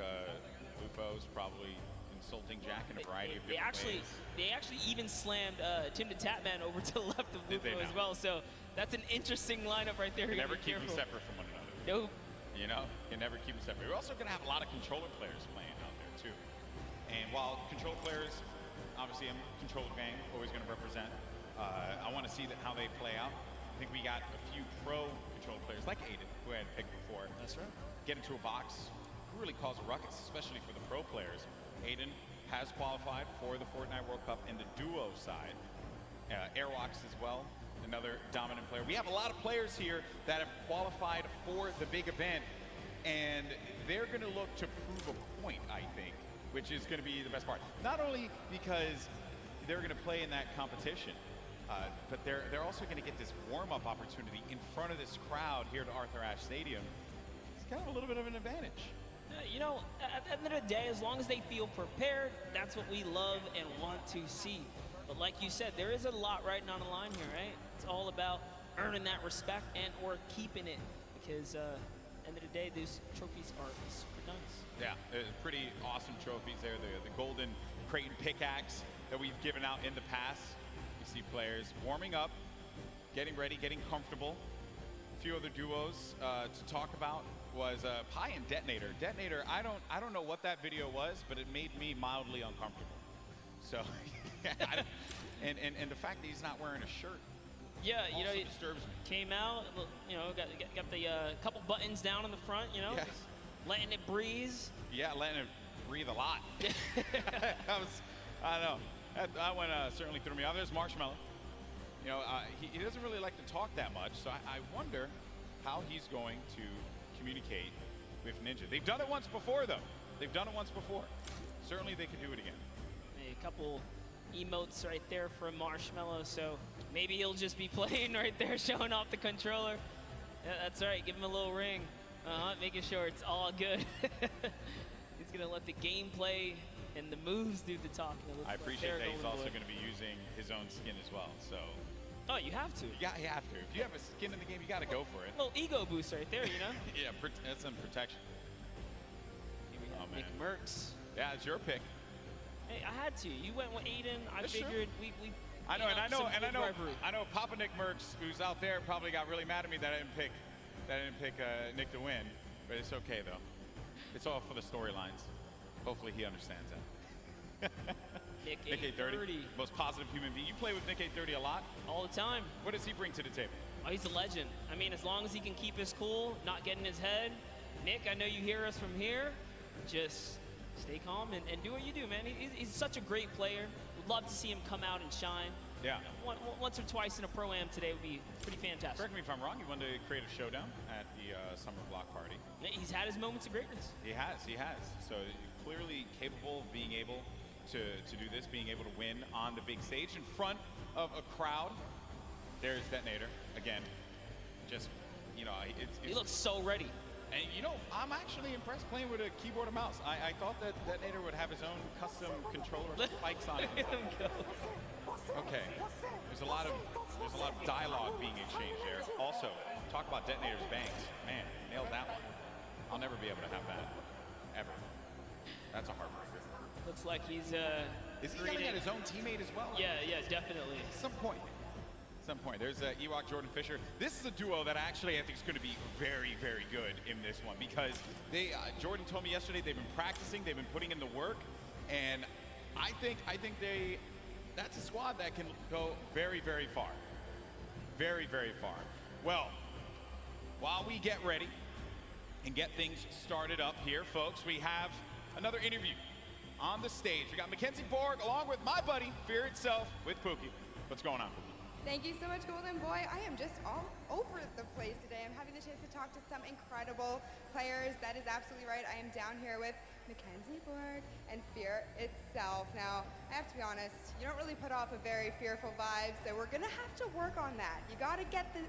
Lupo's probably insulting Jack in a variety of different ways. They actually even slammed Tim the Tatman over to the left of Lupo as well. So that's an interesting lineup right there. You can never keep them separate from one another. Nope. You know, you can never keep them separate. We're also going to have a lot of controller players playing out there too. And while controller players, obviously I'm controller gang, always going to represent. I want to see how they play out. I think we got a few pro controller players like Aiden, who I had picked before. That's right. Get into a box, really cause a ruckus, especially for the pro players. Aiden has qualified for the Fortnite World Cup in the duo side. Airwalks as well, another dominant player. We have a lot of players here that have qualified for the big event, and they're going to look to prove a point, I think, which is going to be the best part. Not only because they're going to play in that competition, but they're also going to get this warm-up opportunity in front of this crowd here at Arthur Ashe Stadium. It's kind of a little bit of an advantage. You know, at the end of the day, as long as they feel prepared, that's what we love and want to see. But like you said, there is a lot riding on the line here, right? It's all about earning that respect and or keeping it, because end of the day, these trophies are super nice. Yeah, pretty awesome trophies there. The golden Creighton pickaxe that we've given out in the past. You see players warming up, getting ready, getting comfortable. A few other duos to talk about was Pi and Detonator. Detonator, I don't know what that video was, but it made me mildly uncomfortable. So, and the fact that he's not wearing a shirt. Yeah, you know, it disturbs me. Came out, you know, got the couple buttons down in the front, you know, yes. Letting it breeze. Yeah, letting it breathe a lot. I don't know. That one certainly threw me off. There's Marshmallow. You know, he doesn't really like to talk that much, so I wonder how he's going to communicate with Ninja. They've done it once before, though. They've done it once before. Certainly they could do it again. A couple emotes right there from Marshmallow, so maybe he'll just be playing right there, showing off the controller. Yeah, that's right, give him a little ring. Making sure it's all good. He's gonna let the gameplay and the moves do the talking. I appreciate that he's also going to be using his own skin as well. So. Oh, you have to. Yeah, you have to. If you have a skin in the game, you got to go for it. A little ego boost right there, you know. Yeah, that's some protection. Here we have Nick Merckx. Yeah, it's your pick. Hey, I had to. You went with Aiden. I That's figured true. we. I know, I know. Papa Nick Merckx, who's out there, probably got really mad at me that I didn't pick Nick to win, but it's okay though. It's all for the storylines. Hopefully he understands that. Nick 830, most positive human being. You play with Nick 830 a lot? All the time. What does he bring to the table? Oh, he's a legend. I mean, as long as he can keep his cool, not get in his head. Nick, I know you hear us from here. Just stay calm and do what you do, man. He's such a great player. Would love to see him come out and shine. Yeah. Once or twice in a Pro-Am today would be pretty fantastic. Correct me if I'm wrong. He wanted to create a showdown at the summer block party. He's had his moments of greatness. He has. So clearly capable of being able to do this, being able to win on the big stage in front of a crowd. There's Detonator again. just, you know, He looks so ready. And you know, I'm actually impressed playing with a keyboard and mouse. I thought that Detonator would have his own custom controller with spikes on it. Okay, there's a lot of dialogue being exchanged there. Also, talk about Detonator's bangs. Man, nailed that one. I'll never be able to have that, ever. That's a heartbreaker. Looks like he's Is he yelling at his own teammate as well? Yeah, definitely. At some point. There's Ewok Jordan Fisher. This is a duo that actually I think is going to be very, very good in this one because they Jordan told me yesterday they've been practicing, they've been putting in the work, and I think that's a squad that can go very, very far. Very, very far. Well, while we get ready and get things started up here, folks, we have another interview on the stage. We got Mackenzie Borg along with my buddy, Fear Itself, with Pookie. What's going on? Thank you so much, Golden Boy. I am just all over the place today. I'm having the chance to talk to some incredible players. That is absolutely right. I am down here with Mackenzie Borg and Fear Itself. Now, I have to be honest, you don't really put off a very fearful vibe, so we're gonna have to work on that. You gotta get the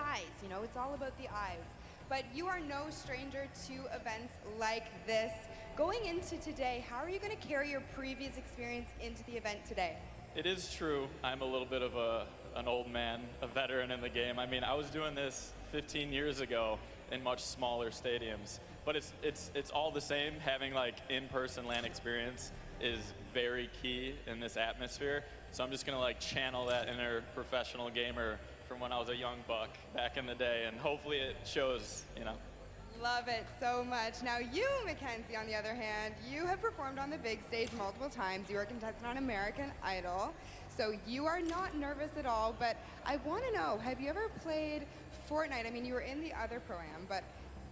eyes, you know, it's all about the eyes. But you are no stranger to events like this. Going into today, how are you gonna carry your previous experience into the event today? It is true. I'm a little bit of an old man, a veteran in the game. I mean, I was doing this 15 years ago in much smaller stadiums, but it's all the same. Having like in-person LAN experience is very key in this atmosphere. So I'm just gonna like channel that inner professional gamer from when I was a young buck back in the day, and hopefully it shows, you know. Love it so much. Now you, Mackenzie, on the other hand, you have performed on the big stage multiple times. You were a contestant on American Idol, so you are not nervous at all, but I want to know, have you ever played Fortnite? I mean, you were in the other Pro-Am, but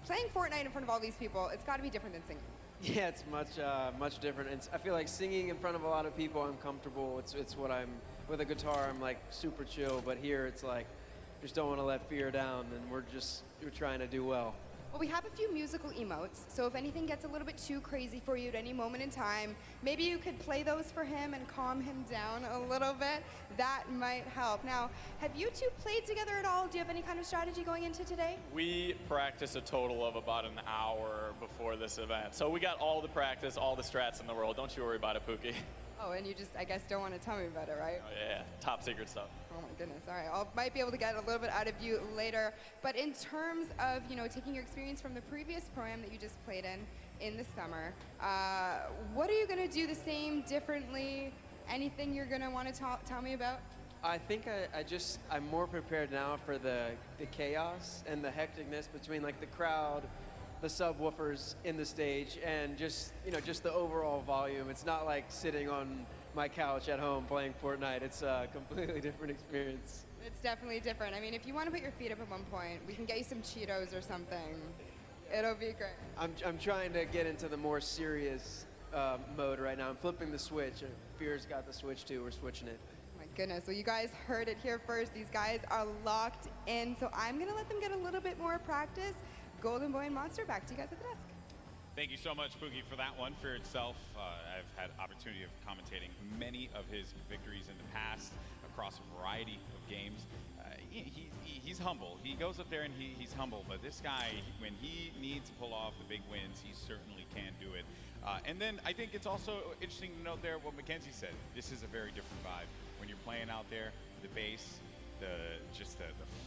playing Fortnite in front of all these people, it's got to be different than singing. Yeah, it's much different. I feel like singing in front of a lot of people, I'm comfortable. It's what I'm, with a guitar, I'm like super chill, but here it's like, just don't want to let fear down, and we're trying to do well. Well, we have a few musical emotes, so if anything gets a little bit too crazy for you at any moment in time, maybe you could play those for him and calm him down a little bit. That might help. Now, have you two played together at all? Do you have any kind of strategy going into today? We practiced a total of about an hour before this event. So we got all the practice, all the strats in the world. Don't you worry about it, Pookie. Oh, and you just, I guess, don't want to tell me about it, right? Oh, yeah, top secret stuff. Oh my goodness, all right. I might be able to get a little bit out of you later. But in terms of, you know, taking your experience from the previous Pro-Am that you just played in the summer, what are you going to do the same, differently? Anything you're going to want to tell me about? I think I'm more prepared now for the chaos and the hecticness between like the crowd, the subwoofers in the stage, and just the overall volume. It's not like sitting on my couch at home playing Fortnite. It's a completely different experience. It's definitely different. I mean, if you want to put your feet up at one point, we can get you some Cheetos or something. It'll be great. I'm trying to get into the more serious mode right now. I'm flipping the switch. Fear's got the switch too. We're switching it. My goodness, well, you guys heard it here first. These guys are locked in, so I'm gonna let them get a little bit more practice. Golden Boy and Monster, back to you guys at the desk. Thank you so much, Pookie, for that one. For itself, I've had opportunity of commentating many of his victories in the past across a variety of games. He's humble. He goes up there and he's humble, but this guy, when he needs to pull off the big wins, he certainly can do it. And then I think it's also interesting to note there what Mackenzie said. This is a very different vibe. When you're playing out there, the bass, the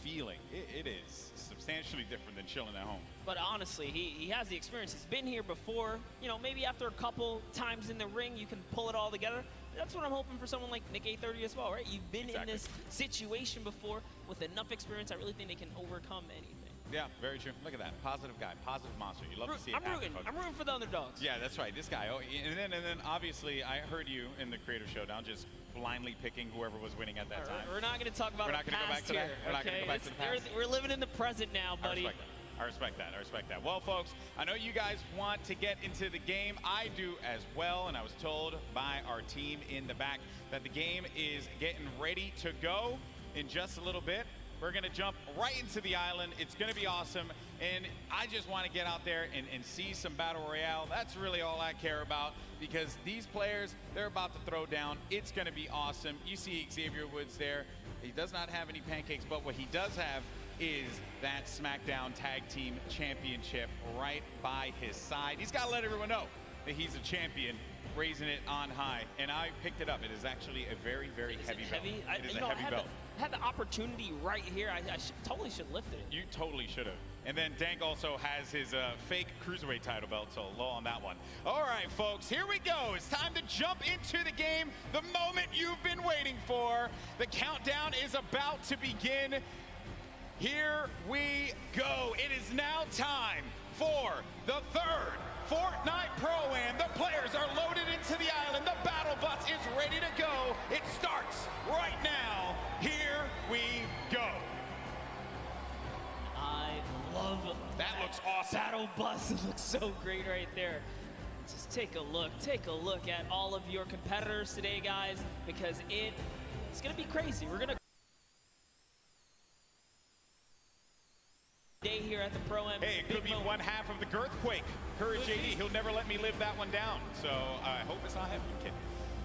feeling, it is substantially different than chilling at home. But honestly, he has the experience. He's been here before. You know, maybe after a couple times in the ring, you can pull it all together. That's what I'm hoping for someone like Nick A30 as well, right? You've been in this situation before with enough experience. I really think they can overcome anything. Yeah, very true. Look at that. Positive guy, positive monster. You love to see it happen. I'm rooting for the underdogs. Yeah, that's right. This guy. Oh, and then obviously, I heard you in the Creative Showdown just blindly picking whoever was winning at that time. We're not going to talk about We're not the going to go back past to that. here. We're not going to go back to the past. We're living in the present now, buddy. I respect that. I respect that. Well, folks, I know you guys want to get into the game. I do as well, and I was told by our team in the back that the game is getting ready to go in just a little bit. We're going to jump right into the island. It's going to be awesome, and I just want to get out there and see some Battle Royale. That's really all I care about, because these players, they're about to throw down. It's going to be awesome. You see Xavier Woods there. He does not have any pancakes, but what he does have is that SmackDown Tag Team Championship right by his side. He's got to let everyone know that he's a champion, raising it on high. And I picked it up. It is actually a very, very heavy belt. It is a heavy belt. I had the opportunity right here. I totally should have lifted it. You totally should have. And then Dank also has his fake cruiserweight title belt, so low on that one. All right, folks, here we go. It's time to jump into the game, the moment you've been waiting for. The countdown is about to begin. Here we go. It is now time for the third Fortnite Pro-Am. The players are loaded into the island. The battle bus is ready to go. It starts right now. Here we go. I love that. Looks awesome. Battle bus. It looks so great right there. Just take a look. Take a look at all of your competitors today, guys, because it's going to be crazy. We're going to day here at the Pro-Am. Hey, it could be one half of the Girthquake. Courage JD, he'll never let me live that one down. So I hope it's not him, kid.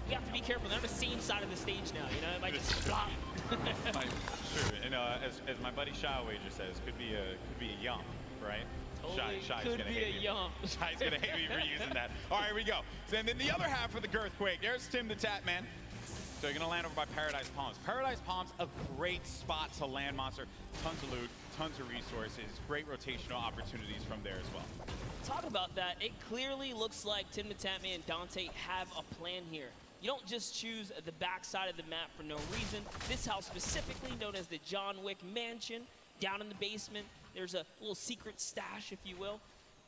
You have to be careful. They're on the same side of the stage now. You know, it might just flop. Sure, and as my buddy Shy Wager says, could be a yum, right? Totally Shy's could gonna be hate a me. yum. Shy's gonna hate me for using that. All right, here we go. So, and then the other half of the Girthquake. There's Tim the Tap Man. So you're gonna land over by Paradise Palms. Paradise Palms, a great spot to land monster. Tons of loot, tons of resources, great rotational opportunities from there as well. Talk about that. It clearly looks like Tim the Tap Man and Dante have a plan here. You don't just choose the backside of the map for no reason. This house specifically known as the John Wick Mansion. Down in the basement, there's a little secret stash, if you will.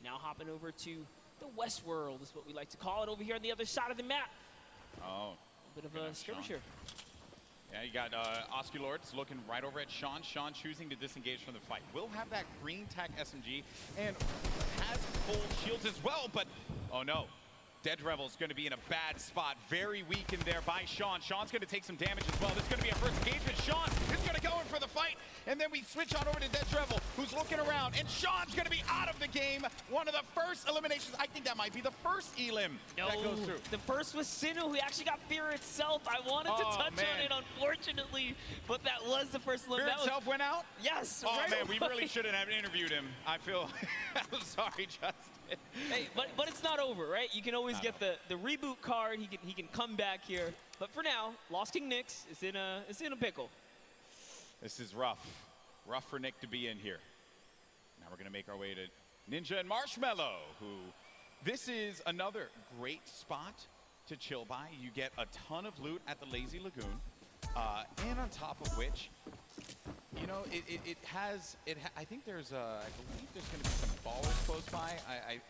Now hopping over to the West World is what we like to call it over here on the other side of the map. Oh. A bit of a skirmish here. Yeah, you got Osculords looking right over at Sean. Sean choosing to disengage from the fight. Will have that green tack SMG and has full shields as well, but oh no. Dead Revel's going to be in a bad spot. Very weak in there by Sean. Sean's going to take some damage as well. This is going to be a first engagement. Sean is going to go in for the fight. And then we switch on over to Dead Revel, who's looking around. And Sean's going to be out of the game. One of the first eliminations. I think that might be the first elim that goes through. The first was Sinu, who actually got Fear itself. I wanted to touch on it, unfortunately, but that was the first Fear itself went out? Yes. Oh, right man, we away. really shouldn't have interviewed him. I feel, I'm sorry, Justin. Hey, but it's not over, right? You can always get the reboot card. He can come back here. But for now, Lost King Nyx is in a pickle. This is rough. Rough for Nick to be in here. Now we're going to make our way to Ninja and Marshmallow, who this is another great spot to chill by. You get a ton of loot at the Lazy Lagoon. And on top of which, you know, I think there's I believe there's going to be some ballers close by.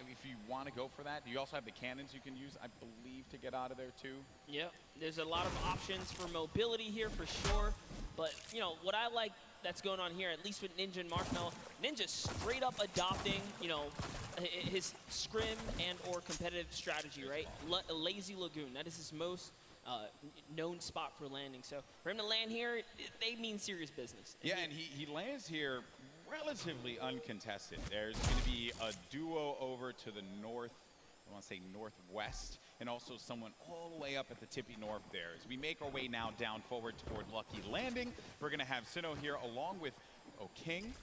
If you want to go for that, you also have the cannons you can use, I believe, to get out of there too. Yep, there's a lot of options for mobility here for sure. But, you know, what I like that's going on here, at least with Ninja and Marshmallow, Ninja straight up adopting, you know, his scrim and or competitive strategy, right? Lazy Lagoon, that is his most known spot for landing. So for him to land here, they mean serious business. Yeah, and he lands here relatively uncontested. There's going to be a duo over to the north, I want to say northwest, and also someone all the way up at the tippy north there. As we make our way now down forward toward Lucky Landing, we're going to have Sinnoh here along with O'King.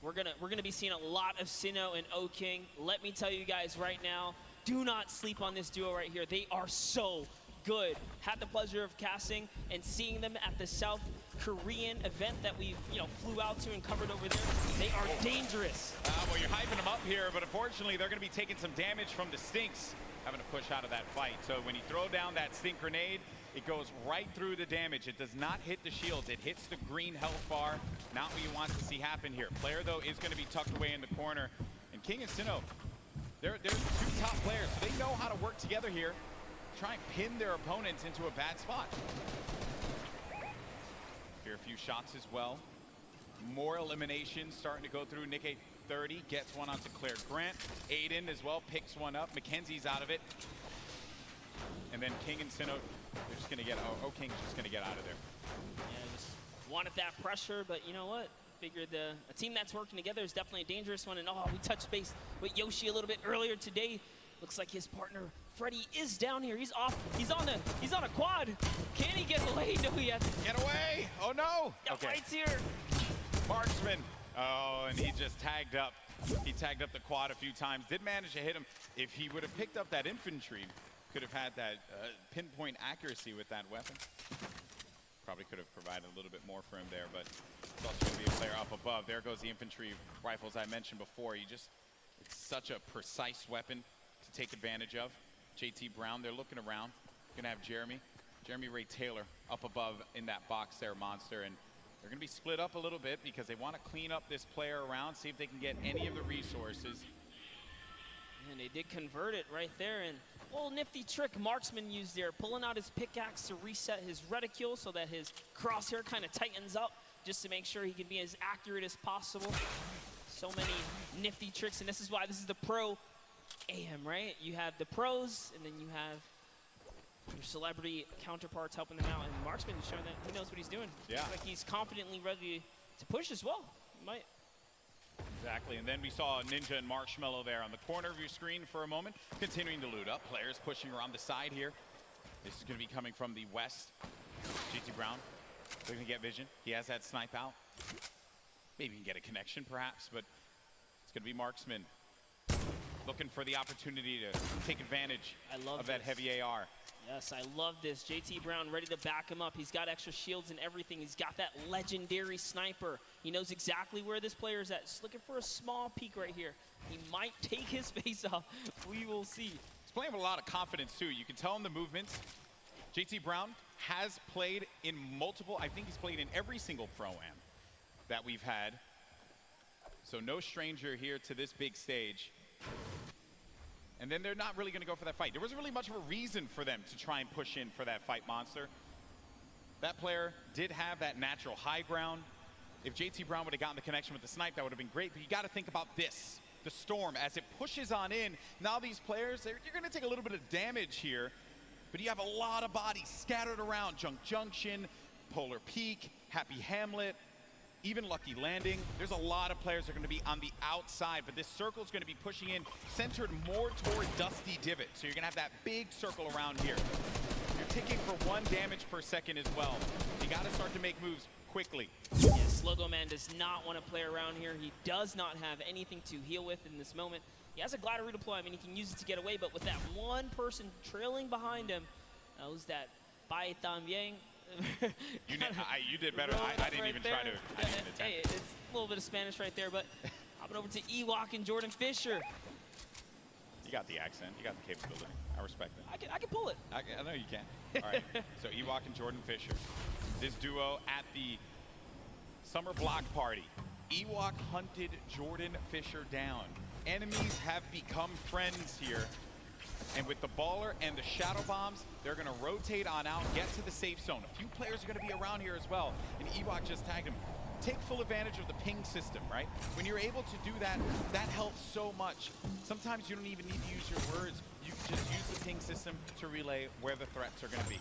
We're gonna be seeing a lot of Sinnoh and O'King. Let me tell you guys right now, do not sleep on this duo right here. They are so good. Had the pleasure of casting and seeing them at the South Korean event that we flew out to and covered over there. They are dangerous. Well, you're hyping them up here, but unfortunately they're going to be taking some damage from the Stinks, having to push out of that fight. So when you throw down that Stink Grenade, it goes right through the damage. It does not hit the shields. It hits the green health bar. Not what you want to see happen here. Player, though, is going to be tucked away in the corner. And King and Sinnoh, they're the two top players, so they know how to work together here. Try and pin their opponents into a bad spot. Here a few shots as well. More eliminations starting to go through. Nick 830 gets one onto Claire Grant. Aiden as well picks one up. Mackenzie's out of it. And then King and Sinnoh, they're just going to get, King's just going to get out of there. Yeah, just wanted that pressure, but you know what? Figured a team that's working together is definitely a dangerous one. And we touched base with Yoshi a little bit earlier today. Looks like his partner Freddy is down here. He's off. He's on a quad. Can he get away? No, he has. Get away! Oh no! Okay. Fights here. Marksman. Oh, and he just tagged up. He tagged up the quad a few times. Did manage to hit him. If he would have picked up that infantry, could have had that pinpoint accuracy with that weapon. Probably could have provided a little bit more for him there, but it's also going to be a player up above. There goes the infantry rifles I mentioned before. It's such a precise weapon to take advantage of. JT Brown, they're looking around. Going to have Jeremy Ray Taylor up above in that box there, Monster, and they're going to be split up a little bit because they want to clean up this player around, see if they can get any of the resources. And they did convert it right there, and a little nifty trick Marksman used there, pulling out his pickaxe to reset his reticule so that his crosshair kind of tightens up just to make sure he can be as accurate as possible. So many nifty tricks, and this is why this is the pro AM, right? You have the pros, and then you have your celebrity counterparts helping them out, and Marksman is showing that he knows what he's doing. Yeah. Like he's confidently ready to push as well. He might. Exactly, and then we saw Ninja and Marshmallow there on the corner of your screen for a moment, continuing to loot up. Players pushing around the side here. This is going to be coming from the west. GT Brown, they're going to get vision. He has that snipe out. Maybe he can get a connection perhaps, but it's going to be Marksman looking for the opportunity to take advantage of that heavy AR. Yes, I love this. JT Brown ready to back him up. He's got extra shields and everything. He's got that legendary sniper. He knows exactly where this player is at. Just looking for a small peek right here. He might take his face off. We will see. He's playing with a lot of confidence too. You can tell in the movements. JT Brown has played in multiple, I think he's played in every single Pro-Am that we've had. So no stranger here to this big stage. And then they're not really going to go for that fight. There wasn't really much of a reason for them to try and push in for that fight, Monster. That player did have that natural high ground. If JT Brown would have gotten the connection with the snipe, that would have been great. But you got to think about this, the storm, as it pushes on in. Now these players, you're going to take a little bit of damage here, but you have a lot of bodies scattered around. Junk Junction, Polar Peak, Happy Hamlet, even Lucky Landing. There's a lot of players that are going to be on the outside, but this circle is going to be pushing in, centered more toward Dusty Divot. So you're going to have that big circle around here. You're ticking for 1 damage per second as well. You got to start to make moves quickly. Yes, Logo Man does not want to play around here. He does not have anything to heal with in this moment. He has a glider redeploy. I mean, he can use it to get away, but with that one person trailing behind him, knows that Bai También. You did better. I didn't even try to. Hey, it's a little bit of Spanish right there, but hopping over to Ewok and Jordan Fisher. You got the accent. You got the capability. I respect it. I can pull it. I know you can. All right. So Ewok and Jordan Fisher. This duo at the summer block party. Ewok hunted Jordan Fisher down. Enemies have become friends here. And with the baller and the shadow bombs, they're going to rotate on out, get to the safe zone. A few players are going to be around here as well. And Ewok just tagged him. Take full advantage of the ping system, right? When you're able to do that, that helps so much. Sometimes you don't even need to use your words. You can just use the ping system to relay where the threats are going to be.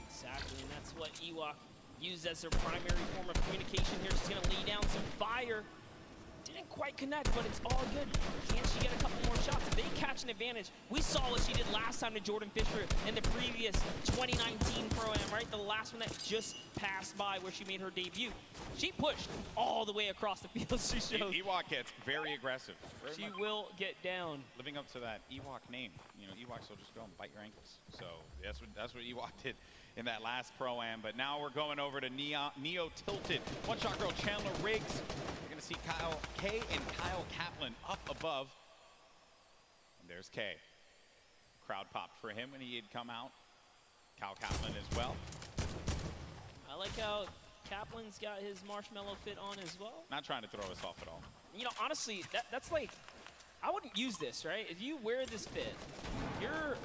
Exactly, and that's what Ewok used as their primary form of communication here. She's going to lay down some fire. Didn't quite connect, but it's all good. Can she get a couple more shots? If they catch an advantage, we saw what she did last time to Jordan Fisher in the previous 2019 Pro-Am, right? The last one that just passed by where she made her debut. She pushed all the way across the field. She shows. Ewok gets very aggressive. She will get down. Living up to that Ewok name. You know, Ewoks will just go and bite your ankles. So that's what Ewok did in that last Pro-Am. But now we're going over to Neo Tilted. One shot girl Chandler Riggs. You're going to see Kyle K and Kyle Kaplan up above. And there's K. Crowd popped for him when he had come out. Kyle Kaplan as well. I like how Kaplan's got his marshmallow fit on as well. Not trying to throw us off at all. You know, honestly, that's like, I wouldn't use this, right? If you wear this fit, you're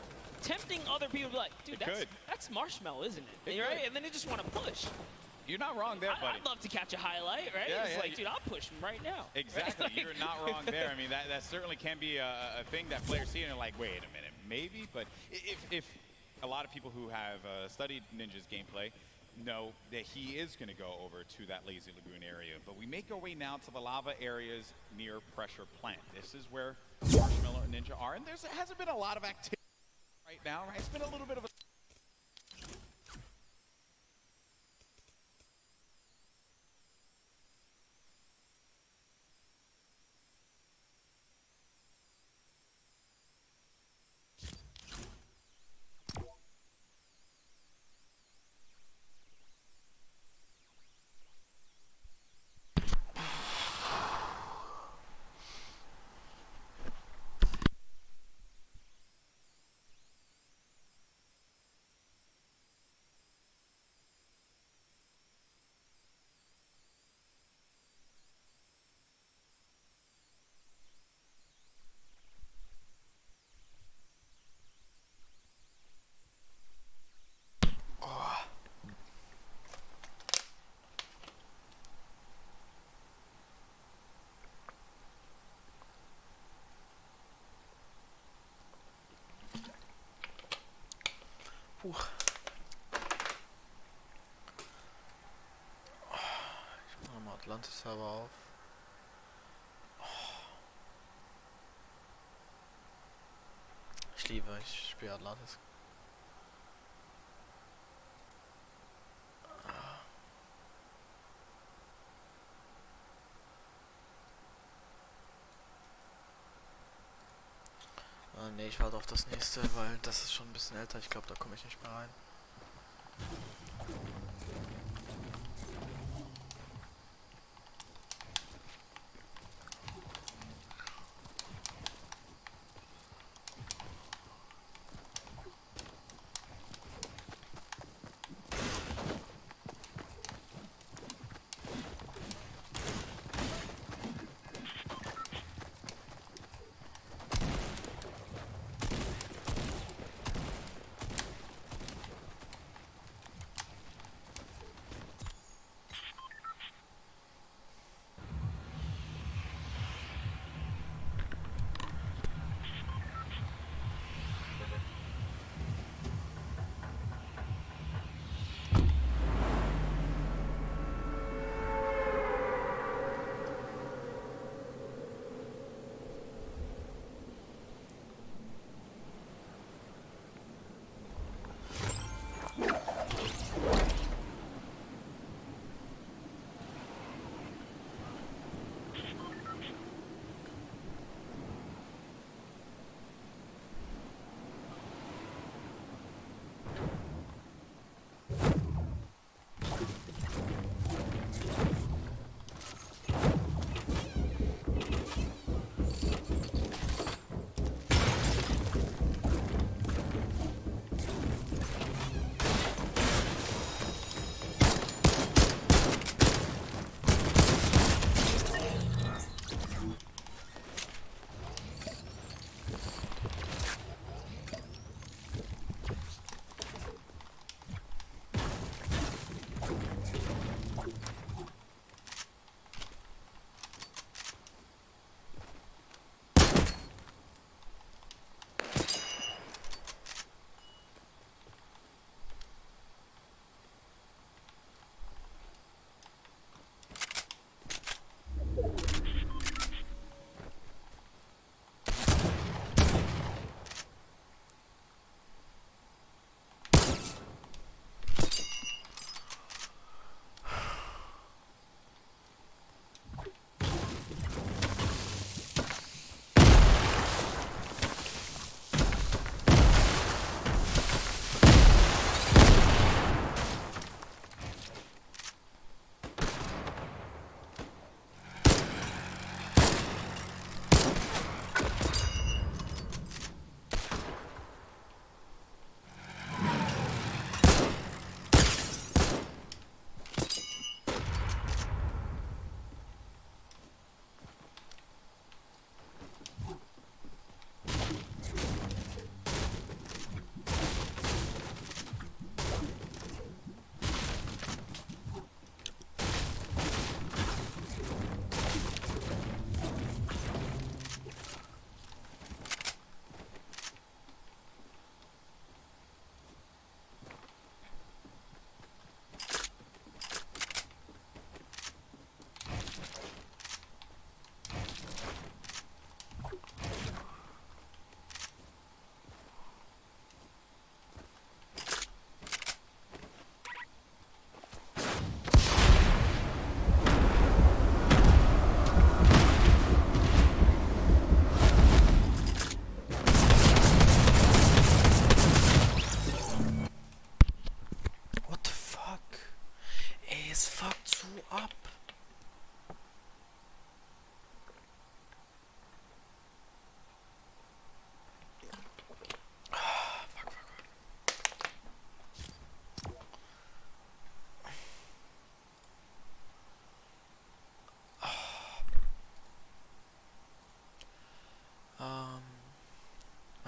tempting other people to be like, dude, that's marshmallow, isn't it? Right? And then they just want to push. You're not wrong there, buddy. I'd love to catch a highlight, right? Yeah, it's like, dude, I'll push him right now. Exactly. Right? You're not wrong there. I mean, that certainly can be a thing that players see and they're like, wait a minute, maybe? But if a lot of people who have studied Ninja's gameplay know that he is going to go over to that Lazy Lagoon area. But we make our way now to the lava areas near Pressure Plant. This is where Marshmallow and Ninja are. And there hasn't been a lot of activity right now, right? It's been a little bit of a Puh. Ich mache nochmal Atlantis-Server auf. Ich spiele Atlantis. Ne, ich warte auf das nächste, weil das ist schon ein bisschen älter. Ich glaube, da komme ich nicht mehr rein.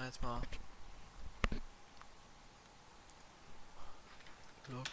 Jetzt mal look.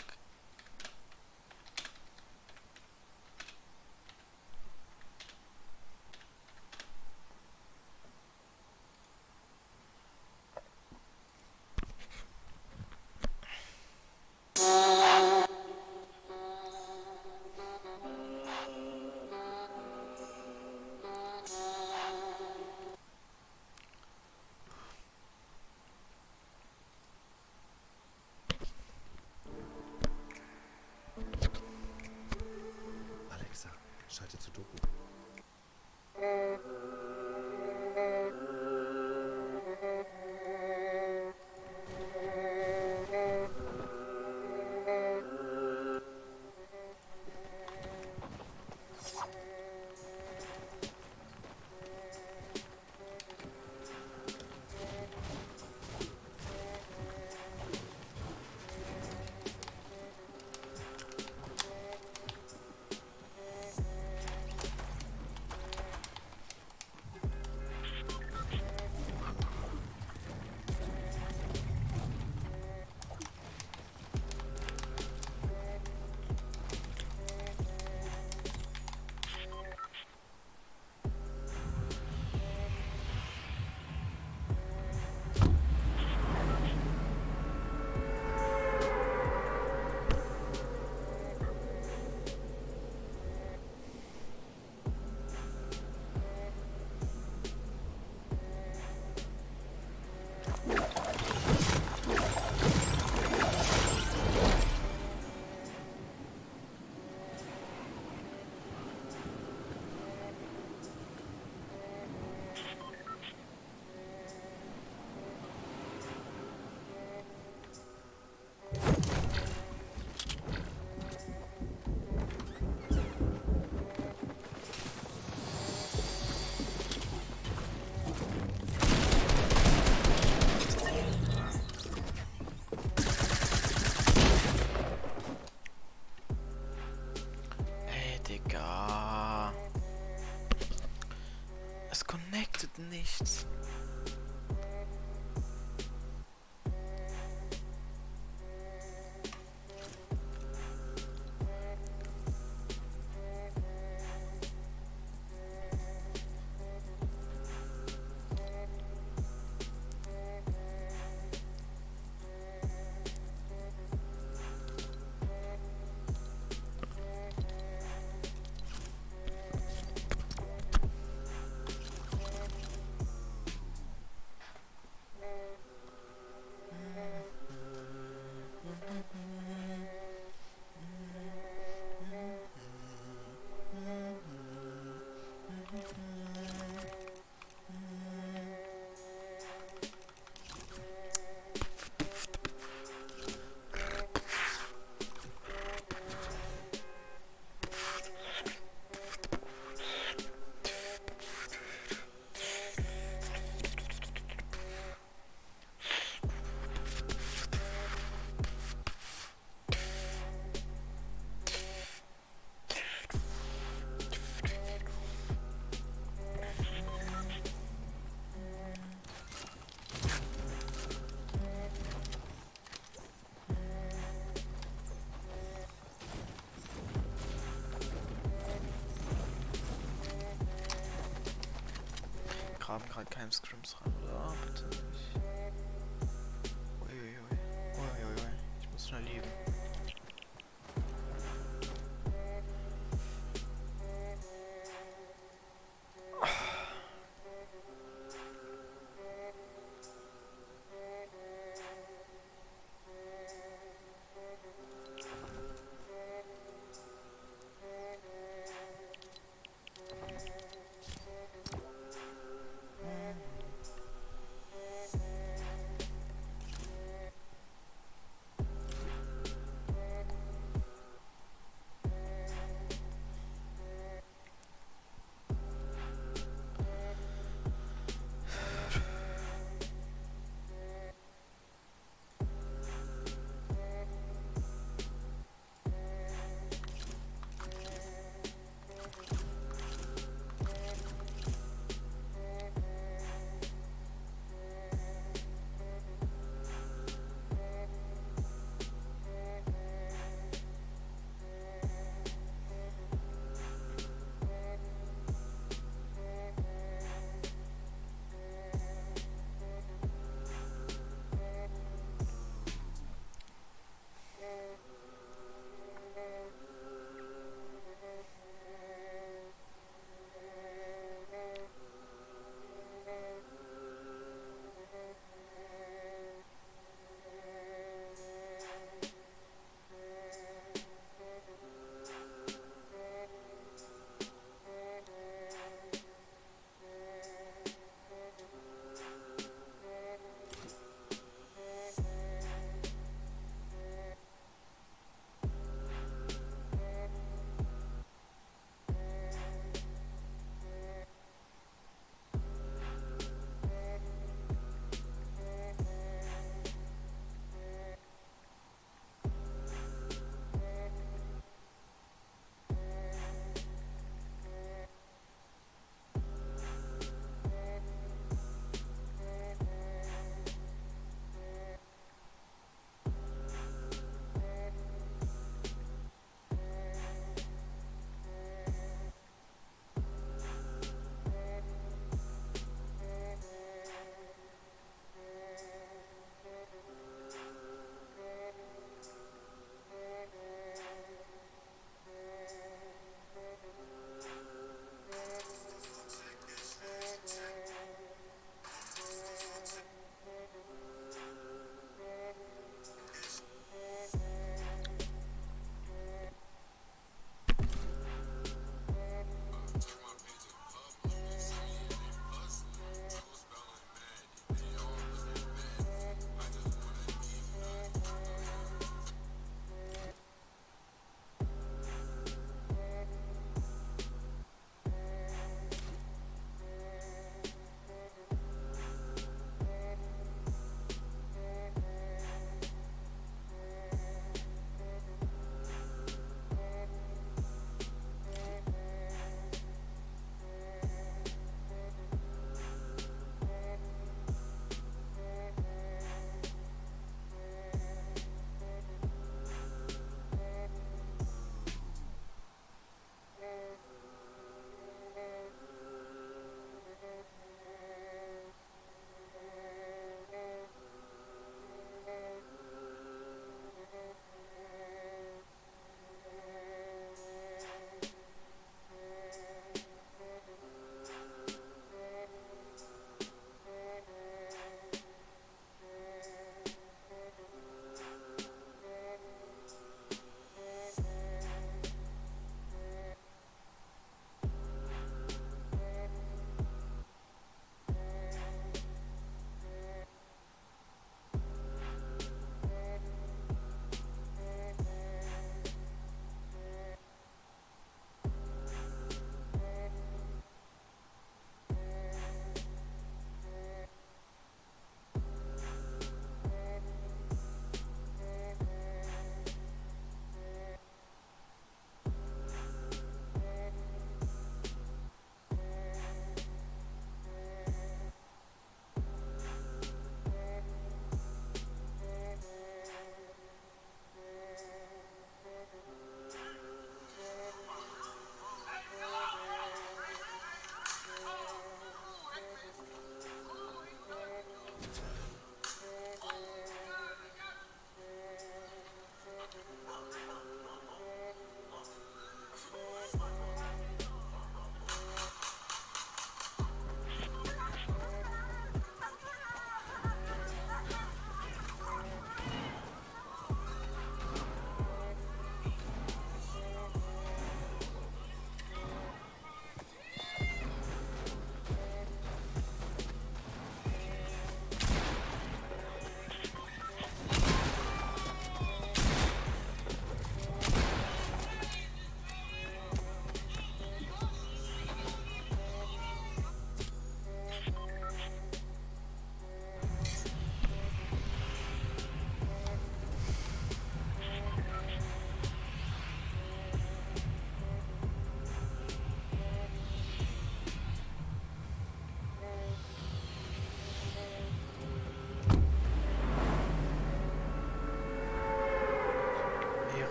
haben gerade keinen Scrims ran, oder? Bitte nicht.